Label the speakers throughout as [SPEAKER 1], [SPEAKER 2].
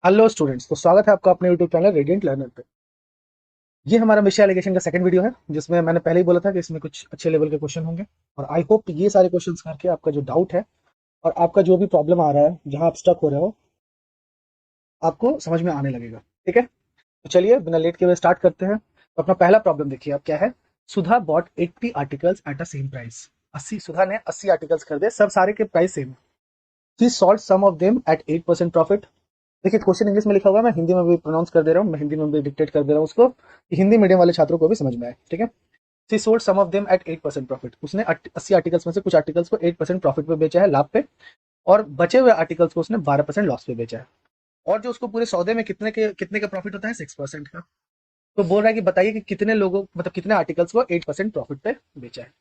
[SPEAKER 1] Hello students, तो स्वागत है आपका अपने यूट्यूब चैनल रेडिएंट लर्नर पे। ये हमारा मिशन एलिगेशन का सेकंड वीडियो है, जिसमें मैंने पहले ही बोला था कि इसमें कुछ अच्छे लेवल के क्वेश्चन होंगे। और आई होप ये सारे क्वेश्चंस करके आपका जो डाउट है और आपका जो भी प्रॉब्लम आ रहा है, जहां आप स्टक हो रहे हो, आपको समझ में आने लगेगा। ठीक है, तो चलिए बिना लेट के हुए स्टार्ट करते हैं। तो अपना पहला प्रॉब्लम देखिए आप क्या है। Sudha bought 80 articles at a same price. 80 Sudha ने 80 आर्टिकल्स खरीदे, सब सारे के price same. She sold some of them at 8% profit. देखिए क्वेश्चन इंग्लिश में लिखा हुआ है, मैं हिंदी में भी प्रोनाउंस कर दे रहा हूँ, मैं हिंदी में भी डिक्टेट कर दे रहा हूँ उसको, कि हिंदी मीडियम वाले छात्रों को भी समझ में आए। ठीक है। She sold some of them at 8% profit. उसने 80 आर्टिकल्स में से कुछ आर्टिकल्स को 8% प्रॉफिट पे बेचा है, लाभ पे। और बचे हुए आर्टिकल्स को उसने 12% लॉस पे बेचा है। और जो उसको पूरे सौदे में कितने का प्रॉफिट होता है, 6% का। तो बोल रहा है कि बताइए कि कितने लोगों, मतलब कितने आर्टिकल्स को 8% प्रॉफिट पे बेचा है।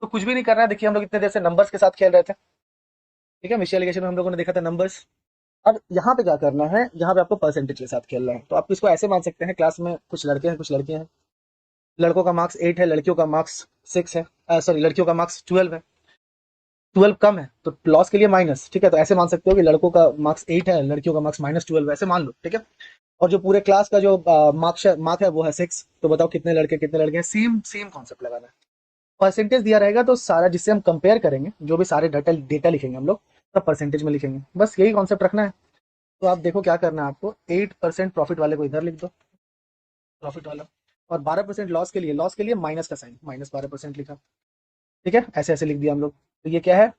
[SPEAKER 1] तो कुछ भी नहीं करना है। देखिए हम लोग इतने देर से नंबर्स के साथ खेल रहे थे। ठीक है, मिशन एलिगेशन में हम लोगों ने देखा था नंबर्स। अब यहाँ पे क्या करना है, यहाँ पे आपको परसेंटेज के साथ खेलना है। तो आप इसको ऐसे मान सकते हैं, क्लास में कुछ लड़के हैं कुछ लड़कियां हैं। लड़कों का मार्क्स 8 है, लड़कियों का मार्क्स 6 है, सॉरी लड़कियों का मार्क्स 12 है। 12 कम है तो लॉस के लिए माइनस। ठीक है, तो ऐसे मान सकते हो कि लड़कों का मार्क्स 8 है, लड़कियों का मार्क्स -12 है, ऐसे मान लो। ठीक है। और जो पूरे क्लास का जो मार्क है वो है 6। तो बताओ कितने लड़के कितने लड़के हैं। सेम सेम कॉन्सेप्ट लगाना है। परसेंटेज दिया रहेगा तो सारा जिससे हम कंपेयर करेंगे, जो भी सारे डाटा डेटा लिखेंगे हम लोग, सब परसेंटेज में लिखेंगे। बस यही कॉन्सेप्ट रखना है। तो आप देखो क्या करना है आपको, 8% प्रॉफिट वाले को इधर लिख दो, प्रॉफिट वाला। और 12% लॉस के लिए माइनस का साइन, -12% लिखा। ठीक है, ऐसे ऐसे लिख दिया हम लोग। तो ये क्या है,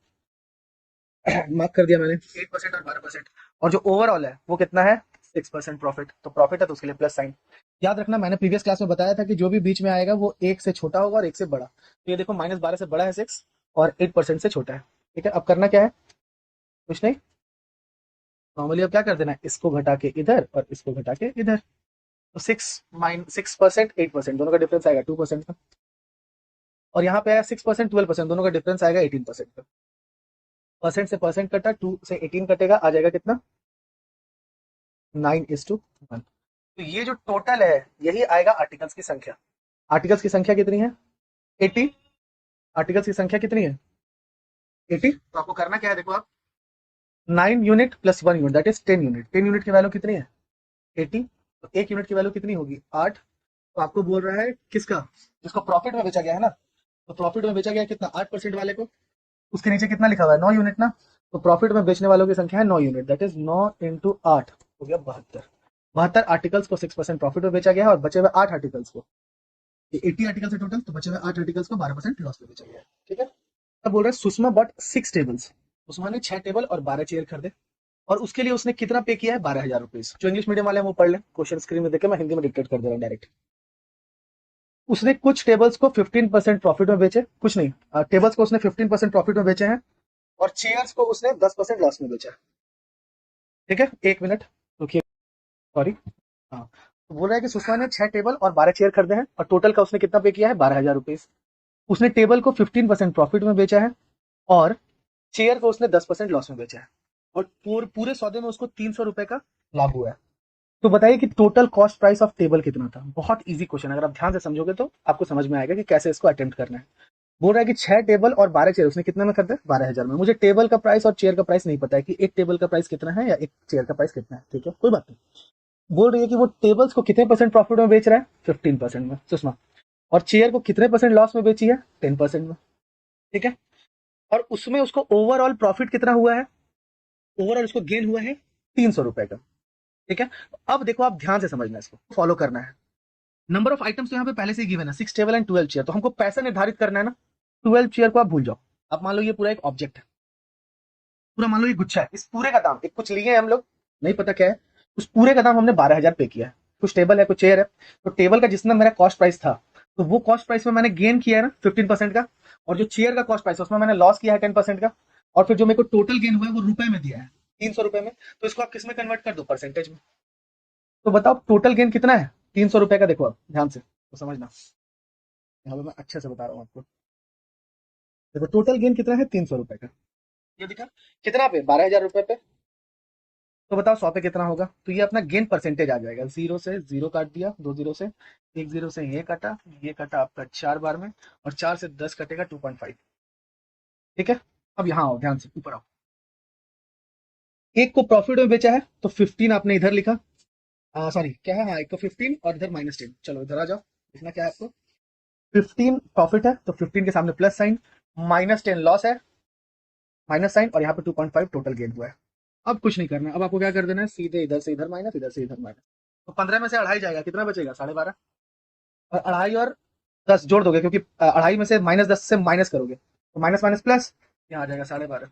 [SPEAKER 1] मार्क कर दिया मैंने, 8% और 12%। और जो ओवरऑल है वो कितना है, 6% प्रॉफिट। तो प्रॉफिट है तो उसके लिए प्लस साइन। याद रखना, मैंने प्रीवियस क्लास में बताया था कि जो भी बीच में आएगा वो एक से छोटा होगा और एक से बड़ा। तो ये देखो, -12 से बड़ा है 6, और 8% से छोटा है। ठीक है, अब करना क्या है, कुछ नहीं। नॉर्मली अब क्या कर देना है, इसको घटा के इधर और इसको घटा के इधर। तो 6% 8% दोनों का डिफरेंस आएगा 2% का। और यहाँ पे आया 6% 12%, दोनों का डिफरेंस आएगा 18% का। परसेंट से परसेंट कटा, 2 से 18 कटेगा, आ जाएगा कितना, 9:1। तो ये जो टोटल है, यही आएगा आर्टिकल्स की संख्या। आर्टिकल्स की संख्या कितनी है, 80। आर्टिकल्स की संख्या कितनी है, 80। तो आपको करना क्या है, देखो आप, 9 unit plus 1 unit, that is 10 unit. 10 unit की वैल्यू कितनी है, 80। तो 1 यूनिट की वैल्यू कितनी होगी, 8। तो आपको बोल रहा है किसका, जिसको प्रॉफिट में बेचा गया है ना। तो प्रॉफिट में बेचा गया है कितना, 8% वाले को। उसके नीचे कितना लिखा हुआ है, 9 यूनिट ना। तो प्रॉफिट में बेचने वालों की संख्या है 9 यूनिट, दैट इज 9 × 8 हो गया 72। 72 आर्टिकल्स को 6% प्रॉफिट में बेचा गया है, और बचे हुए 8 आर्टिकल्स को, ये 80 आर्टिकल्स है टोटल, तो बचे हुए 8 आर्टिकल्स को 12% लॉस में बेचा गया है। ठीक है। अब बोल रहे हैं सुषमा बट 6 टेबल्स। सुषमा ने 6 टेबल और 12 चेयर खरीदे। और उसके लिए उसने कितना पे किया है, 12,000 रुपीज। जो इंग्लिश मीडियम वाले हैं वो पढ़ लें, क्वेश्चन स्क्रीन में देखे, मैं हिंदी में डिक्टेट कर दे रहा हूँ डायरेक्ट। उसने कुछ टेबल्स को 15% प्रॉफिट में बेचे, कुछ नहीं, टेबल्स को उसने 15% प्रॉफिट में बेचे हैं। और चेयर्स को उसने 10% लॉस में बेचा है। ठीक है, 1 मिनट रुकिए, सॉरी। हाँ, तो बोल रहा है कि सुषमा ने 6 टेबल और 12 चेयर खरीदे हैं, और टोटल का उसने कितना पे किया है, 12,000 रुपीज। उसने टेबल को 15% प्रॉफिट में बेचा है, और चेयर को उसने 10% लॉस में बेचा है। और पूरे सौदे में उसको 300 रुपए का लाभ हुआ है। तो बताइए कि total cost price of table कितना था। बहुत इजी क्वेश्चन, अगर आप ध्यान से समझोगे तो आपको समझ में आएगा कि कैसे इसको अटेम्प्ट करना है। बोल रहा है कि 6 टेबल और 12 चेयर उसने कितने में खरीदे, 12,000 में। मुझे टेबल का प्राइस और चेयर का प्राइस नहीं पता है कि एक टेबल का प्राइस कितना है या एक चेयर का प्राइस कितना है। ठीक है, कोई बात नहीं। बोल रही है कि वो टेबल्स को कितने परसेंट प्रॉफिट में बेच रहा है, 15% में सुषमा। और चेयर को कितने परसेंट लॉस में बेची है, 10% में। ठीक है। और उसमें उसको ओवरऑल प्रॉफिट कितना हुआ है, ओवरऑल उसको गेन हुआ है 300 रुपए का। ठीक है। अब देखो आप ध्यान से समझना, इसको फॉलो करना है। नंबर ऑफ आइटम्स तो यहाँ पे पहले से ही गिवन है, 6 टेबल एंड 12 चेयर। तो हमको पैसा निर्धारित करना है ना। 12 चेयर को आप भूल जाओ। अब मान लो ये पूरा एक ऑब्जेक्ट है, पूरा मान लो ये गुच्छा है। इस पूरे का दाम, एक कुछ लिए हैं हम लोग, नहीं पता क्या है, उस पूरे का दाम हमने 12,000 पे किया है। कुछ टेबल है कुछ चेयर है। तो टेबल का जितना मेरा कॉस्ट प्राइस था, तो वो कॉस्ट प्राइस में मैंने गेन किया है ना 15% का। और जो चेयर का कॉस्ट प्राइस है उसमें मैंने लॉस किया है 10% का। और फिर जो मेरे को टोटल गेन हुआ है वो रुपए में दिया है, 300 रुपए में। तो इसको आप किस में कन्वर्ट कर दो, परसेंटेज में। तो बताओ टोटल गेन कितना है, 300 रुपए का। देखो आप ध्यान से तो समझना, यहाँ पे मैं अच्छे से बता रहा हूँ आपको। देखो टोटल गेन कितना है, 300 रुपए का। ये दिखा कितना पे, 12,000 रुपए पे। तो बताओ 100 पे कितना होगा। तो ये अपना गेन परसेंटेज आ जाएगा। जीरो से जीरो काट दिया, 2 जीरो से, एक जीरो से ये कटा आपका 4 बार में। और 4 से 10 कटेगा 2.5। ठीक है। अब यहाँ आओ, ध्यान से ऊपर आओ। एक को प्रॉफिट में बेचा है तो 15 आपने इधर लिखा, सॉरी क्या है, हाँ एक को 15 और इधर -10। चलो इधर आ जाओ, लिखना क्या है आपको, 15 प्रॉफिट है तो 15 के सामने प्लस साइन, -10 लॉस है, माइनस साइन, और यहाँ पे 2.5 टोटल गेन हुआ है। अब कुछ नहीं करना, अब आपको क्या कर देना है, सीधे इधर से इधर माइनस, इधर से इधर माइनस। तो 15 में से अढ़ाई जाएगा, कितना बचेगा, 12.5। और अढ़ाई और 10 जोड़ दोगे, क्योंकि अढ़ाई में से -10 से माइनस करोगे तो माइनस माइनस प्लस, यहाँ आ जाएगा 12.5।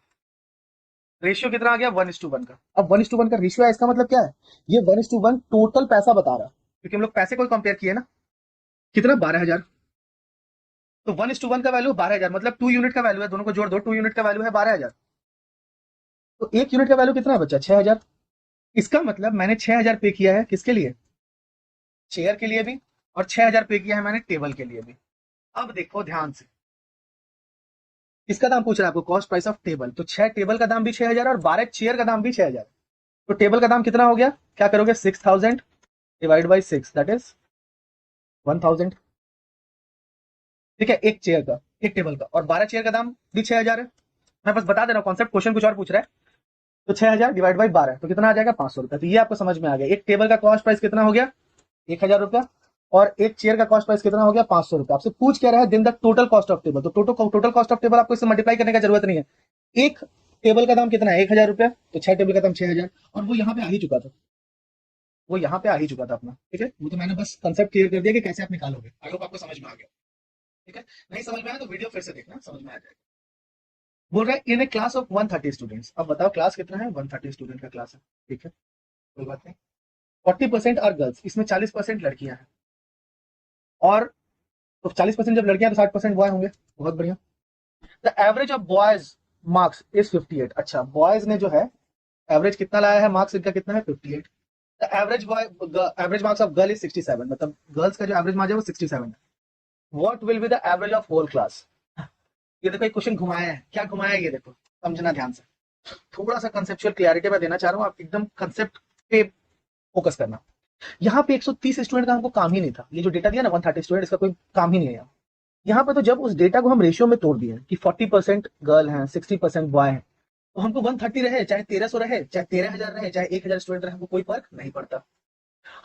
[SPEAKER 1] रेशियो कितना आ गया, 1:1 का। अब 1:1 का रेशियो है, इसका मतलब क्या है, ये 1:1 टोटल पैसा बता रहा है, क्योंकि हम लोग पैसे को कंपेयर किए ना, कितना, 12,000। तो 1:1 का वैल्यू 12,000, मतलब 2 यूनिट का वैल्यू है, दोनों को जोड़ दो, 2 यूनिट का वैल्यू है 12,000। तो 1 यूनिट का वैल्यू कितना बचा, 6,000। इसका मतलब मैंने 6,000 पे किया है, किसके लिए, चेयर के लिए भी, और 6,000 पे किया है मैंने टेबल के लिए भी। अब देखो ध्यान से, इसका दाम पूछ रहा है आपको, कॉस्ट प्राइस ऑफ टेबल, तो 6 टेबल का दाम भी 6,000 और 12 चेयर का दाम भी 6,000। तो टेबल का दाम कितना हो गया, क्या करोगे, 6,000 डिवाइड बाई 6, दैट इज 1,000। ठीक है, एक चेयर का, एक टेबल का, और 12 चेयर का दाम भी 6,000 है। मैं बस बता दे रहा हूँ कॉन्सेप्ट, क्वेश्चन कुछ और पूछ रहा है। तो 6,000 डिवाइड बाई 12 तो कितना आ जाएगा, 500 रुपया। तो ये आपको समझ में आ गया, एक टेबल का कॉस्ट प्राइस कितना हो गया, 1,000 रुपया, और एक चेयर का कॉस्ट प्राइस कितना हो गया, 500 रुपया। आपसे पूछ क्या रहा है, दिन the total cost of table, तो टोटल कॉस्ट ऑफ टेबल आपको इससे मल्टीप्लाई करने का जरूरत नहीं है। एक टेबल का दाम कितना है, 1,000 रुपया, तो 6 टेबल का दाम 6,000, और वो यहाँ पे आ ही चुका था, वो यहाँ पे आ ही चुका था अपना। ठीक है, वो तो मैंने बस कंसेप्ट क्लियर कर दिया कि कैसे आप निकालोगे। आई होप आपको समझ में आ गया। ठीक है, नहीं समझ में आया तो वीडियो फिर से देखना, समझ में आ जाएगा। बोल रहा है इन ए क्लास ऑफ 130 स्टूडेंट्स, अब बताओ क्लास कितना है, 130 स्टूडेंट का क्लास है। ठीक है, कोई बात नहीं। 40% आर गर्ल्स, इसमें 40% लड़कियां हैं, और तो 40% जब लड़कियां तो 60% बॉय होंगे। बहुत बढ़िया। The average of boys marks is 58। अच्छा, बॉयज ने जो है एवरेज कितना लाया है, मार्क्स इनका कितना है, 58। The average boy, average marks of girl is 67, मतलब गर्ल्स का जो एवरेज मार्क्स है वो 67 है। What will be the average of whole class. ये देखो एक क्वेश्चन घुमाया है, क्या घुमाया है ये देखो, समझना ध्यान से। थोड़ा सा कंसेप्चुअल क्लियरिटी मैं देना चाह रहा हूँ, आप एकदम कंसेप्ट पे फोकस करना। यहाँ पे 130 स्टूडेंट का हमको काम ही नहीं था, ये जो डेटा दिया ना 130 स्टूडेंट, इसका कोई काम ही नहीं है यहाँ पे। तो जब उस डेटा को हम रेशियो में तोड़ दिए कि 40% गर्ल हैं, 60% बॉय हैं, तो हमको 130 रहे, चाहे 1,300 रहे, चाहे 13,000 रहे, चाहे 1,000 स्टूडेंट रहे, हमको कोई फर्क नहीं पड़ता।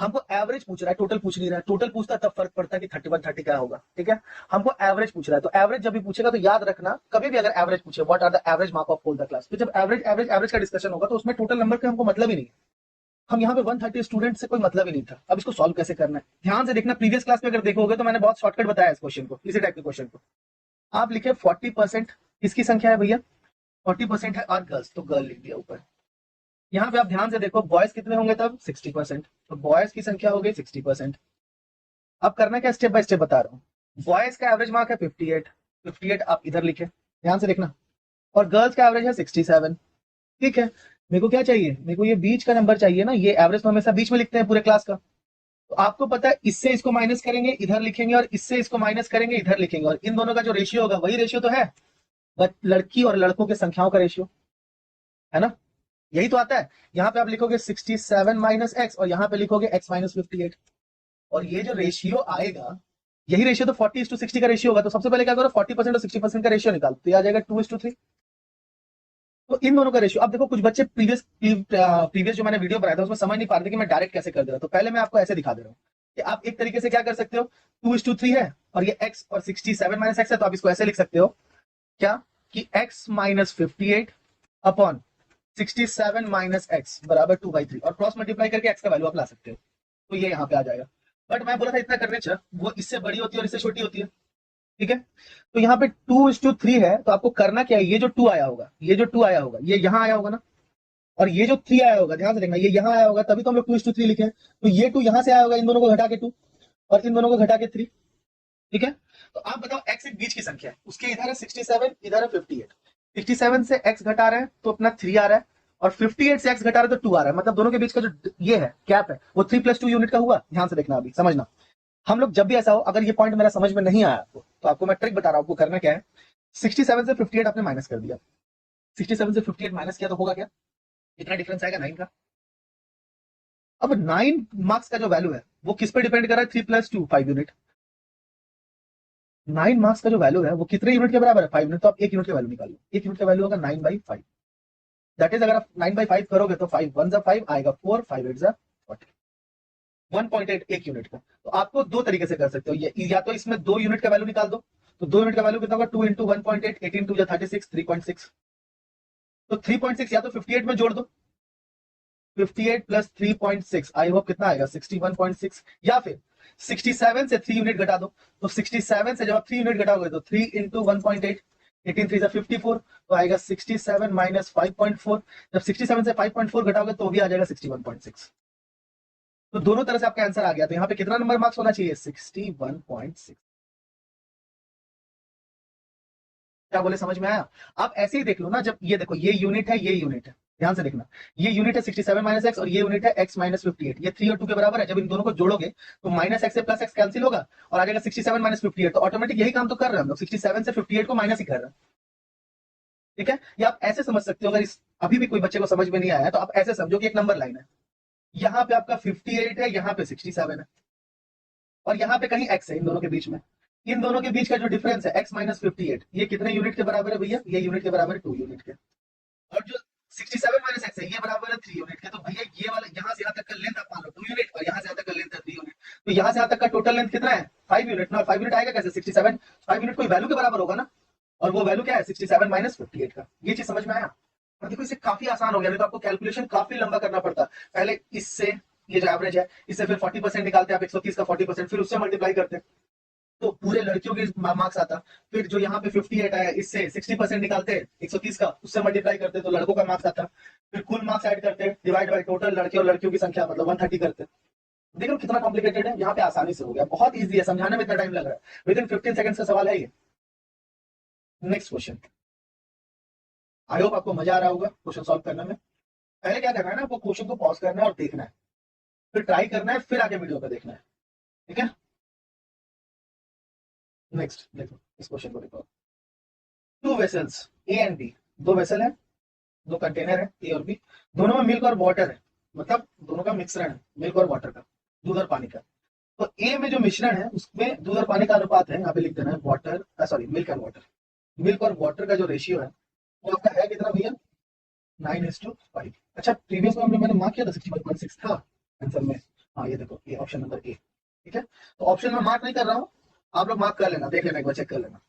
[SPEAKER 1] हमको एवरेज पूछ रहा है, टोटल पूछ नहीं रहा है। टोटल पूछता तब फर्क पड़ता है कि 31-30 क्या होगा। ठीक है, हमको एवरेज पूछ रहा है, तो एवरेज जब भी पूछेगा तो याद रखना, कभी भी अगर एवरेज पूछे, what are the average mark of whole the class, तो जब एवरेज एवरेज एवरेज का डिस्कशन होगा तो उसमें टोटल नंबर का हमको मतलब ही नहीं है। हम यहाँ पे 130 स्टूडेंट से कोई मतलब ही नहीं था। अब इसको सॉल्व कैसे करना है, ध्यान से देखना। प्रीवियस क्लास में अगर देखोगे तो मैंने बहुत शॉर्टकट बताया इस क्वेश्चन को, इसी टाइप के क्वेश्चन को। आप लिखे 40% किसकी संख्या है भैया, 40% है और गर्ल्स, तो गर्ल लिख दिया ऊपर। यहाँ पे आप ध्यान से देखो, बॉयज कितने होंगे तब, 60%, तो बॉयज की संख्या हो गई 60%। अब करना क्या, स्टेप बाय स्टेप बता रहा हूँ। बॉयज का एवरेज मार्क है 58, 58 आप इधर लिखे, ध्यान से देखना, और गर्ल्स का एवरेज है 67। ठीक है, मेरे को क्या चाहिए, मेरे को ये बीच का नंबर चाहिए ना, ये एवरेज तो हमेशा बीच में लिखते हैं पूरे क्लास का। तो आपको पता है, इससे इसको माइनस करेंगे इधर लिखेंगे, और इससे इसको माइनस करेंगे इधर लिखेंगे, और इन दोनों का जो रेशियो होगा वही रेशियो तो है, बट लड़की और लड़कों के संख्याओं का रेशियो, है ना, यही तो आता है। यहाँ पे आप लिखोगे 67 माइनस एक्स, और यहाँ पे लिखोगे x माइनस 58, और ये जो रेशियो आएगा, यही रेशियो तो 40:60 का रेशियो होगा। तो सबसे पहले क्या करो, 40% और 60% का रेशियो निकालो, तो ये आ जाएगा 2:3। तो इन दोनों का रेशियो, अब देखो कुछ बच्चे प्रीवियस जो मैंने वीडियो बनाया था उसमें समझ नहीं पा रहे थे कि मैं डायरेक्ट कैसे कर दे रहा हूं। तो पहले मैं आपको ऐसे दिखा दे रहा हूँ कि आप एक तरीके से क्या कर सकते हो, 2:3 है, और ये x और 67 माइनस एक्स है, तो आप इसको ऐसे लिख सकते हो क्या, कि x minus 58 upon 67 minus x बराबर 2/3, और क्रॉस मल्टीप्लाई करके x का वैल्यू आप ला सकते हो। तो ये यहाँ पे आ जाएगा। बट मैं बोला था इतना करने चाहिए, वो इससे बड़ी होती है और इससे छोटी होती है। ठीक है, तो यहाँ पे 2:3 है, तो आपको करना क्या है, ये जो 2 आया होगा, ये जो 2 आया होगा, ये यहाँ आया होगा ना, और ये जो 3 आया होगा, ध्यान से देखना, ये यहाँ आया होगा, तभी तो हम लोग 2:3 लिखे हैं। तो ये 2 यहाँ से आया होगा, इन दोनों को घटा के 2, और इन दोनों को घटा के 3। ठीक है, तो आप बताओ x एक बीच की संख्या है, उसके इधर है 67, इधर है 58। 67 से x घटा रहे हैं तो अपना 3 आ रहा है, और 58 से x घटा रहे हैं तो 2 आ रहा है, मतलब दोनों के बीच का जो ये है गैप है वो 3+2 यूनिट का हुआ। ध्यान से देखना, अभी समझना। हम लोग जब भी ऐसा हो, अगर ये पॉइंट मेरा समझ में नहीं आया आपको, तो आपको मैं ट्रिक बता रहा हूं, आपको करना क्या है, 67 से 58 आपने माइनस कर दिया, 67 से 58 माइनस किया तो होगा क्या, कितना डिफरेंस आएगा, 9 का। अब 9 मार्क्स का जो वैल्यू है वो किस पे डिपेंड कर रहा है, 3+2 5 यूनिट। 9 मार्क्स का जो वैल्यू है वो कितने यूनिट के बराबर है, 5 यूनिट। तो आप 1 यूनिट का वैल्यू निकालो, 1 यूनिट का वैल्यू होगा 9/5। दैट इज अगर आप 9/5 करोगे तो 5 1 5 आएगा 4, 5 8 40, 1.8 एक यूनिट का। तो आपको दो तरीके से कर सकते हो, ये या तो इसमें 2 यूनिट का वैल्यू निकाल दो, तो 2 यूनिट का वैल्यू कितना होगा, 2 इंटू 1.8, 18 टू 36, 3.6। तो 3.6 या तो 58 में जोड़ दो, 58 प्लस 3.6 आई होप कितना आएगा 61.6, या फिर 67 से 3 यूनिट घटा दो। तो 67 से जब आप 3 यूनिट घटाओगे तो 3 इंटू 1.8, 18 3 54, तो आएगा 67 माइनस 5.4। जब 67 से 5.4 घटाओगे तो भी आ जाएगा 61.6। तो दोनों तरह से आपका आंसर आ गया। तो यहाँ पे कितना नंबर मार्क्स होना चाहिए, 61.6। क्या बोले, समझ में आया? आप ऐसे ही देख लो ना, जब ये देखो ये यूनिट है, ये यूनिट है, ध्यान से देखना, ये यूनिट है 67 माइनस एक्स और ये यूनिट है x माइनस 58, ये 3 और 2 के बराबर है। जब इन दोनों को जोड़ोगे तो माइनस एक्स से प्लस एक्स कैंसिल होगा और आ जाएगा 67 माइनस 58। तो ऑटोमेटिक यही काम तो कर रहे हैं हम लोग, 67 से 58 को माइनस ही कर रहे हैं। ठीक है, ये आप ऐसे समझ सकते हो। अगर इस अभी भी कोई बच्चे को समझ में नहीं आया तो आप ऐसे समझो कि एक नंबर लाइन है, यहाँ पे आपका 58 है, यहाँ पे 67 है, और यहाँ पे कहीं x है इन दोनों के बीच में। इन दोनों के बीच का जो डिफरेंस है x माइनस 58, ये कितने यूनिट के बराबर है भैया, ये यूनिट के बराबर है 2 यूनिट के। और जो 67 माइनस एक्स है ये बराबर है 3 यूनिट के। तो भैया ये वाला यहाँ से यहाँ तक का लेंथ आप मान लो 2 यूनिट और यहाँ से यहाँ तक का लेंथ है 3 यूनिट। तो यहाँ से यहाँ तक का टोटल लेंथ कितना है, 5 यूनिट ना। 5 यूनिट आएगा कैसे, 67 5 यूनिट कोई वैल्यू के बराबर होगा ना, और वो वैल्यू क्या है 67 माइनस 58 का। ये चीज समझ में आया? और देखो इससे काफी आसान हो गया, नहीं तो आपको कैलकुलेशन काफी लंबा करना पड़ता। पहले इससे ये जो एवरेज है इससे फिर 40% निकालते हैं आप, 130 का 40%, फिर उससे मल्टीप्लाई करते हैं तो पूरे लड़कियों के मार्क्स आता। फिर जो यहाँ पे 58 आया इससे 60% निकालते हैं 130 का, उससे मल्टीप्लाई करते तो लड़कों का मार्क्स आता। फिर कुल मार्क्स ऐड करते हैं, डिवाइड बाय टोटल लड़के और लड़कियों की संख्या, मतलब 130 करते। देखो कितना कॉम्प्लिकेटेड है, यहाँ पे आसानी से हो गया, बहुत ईजी है, समझाने में इतना टाइम लग रहा है, विद इन 15 सेकंड्स का सवाल है ये। नेक्स्ट क्वेश्चन, आई होप आपको मजा आ रहा होगा क्वेश्चन सॉल्व करने में। पहले क्या करना है ना, आपको क्वेश्चन को पॉज करना है और देखना है, फिर ट्राई करना है, फिर आगे वीडियो पे देखना है। ठीक है, नेक्स्ट देखो इस क्वेश्चन को देखो। 2 vessels A and B, 2 vessel है, 2 कंटेनर है ए और बी, दोनों में मिल्क और वाटर है, मतलब दोनों का मिश्रण है मिल्क और वाटर का, दूध और पानी का। तो ए में जो मिश्रण है उसमें दूध और पानी का अनुपात है, यहाँ पे लिख देना है water, sorry milk and water. Milk और वाटर का जो रेशियो है वो आपका है कितना भैया, 9:5। अच्छा प्रीवियस में मैंने मार्क किया था 61.6 था आंसर में। हाँ ये देखो ये ऑप्शन नंबर ए। ठीक है, तो ऑप्शन में मार्क नहीं कर रहा हूँ, आप लोग मार्क कर लेना, देख लेना, एक बार चेक कर लेना।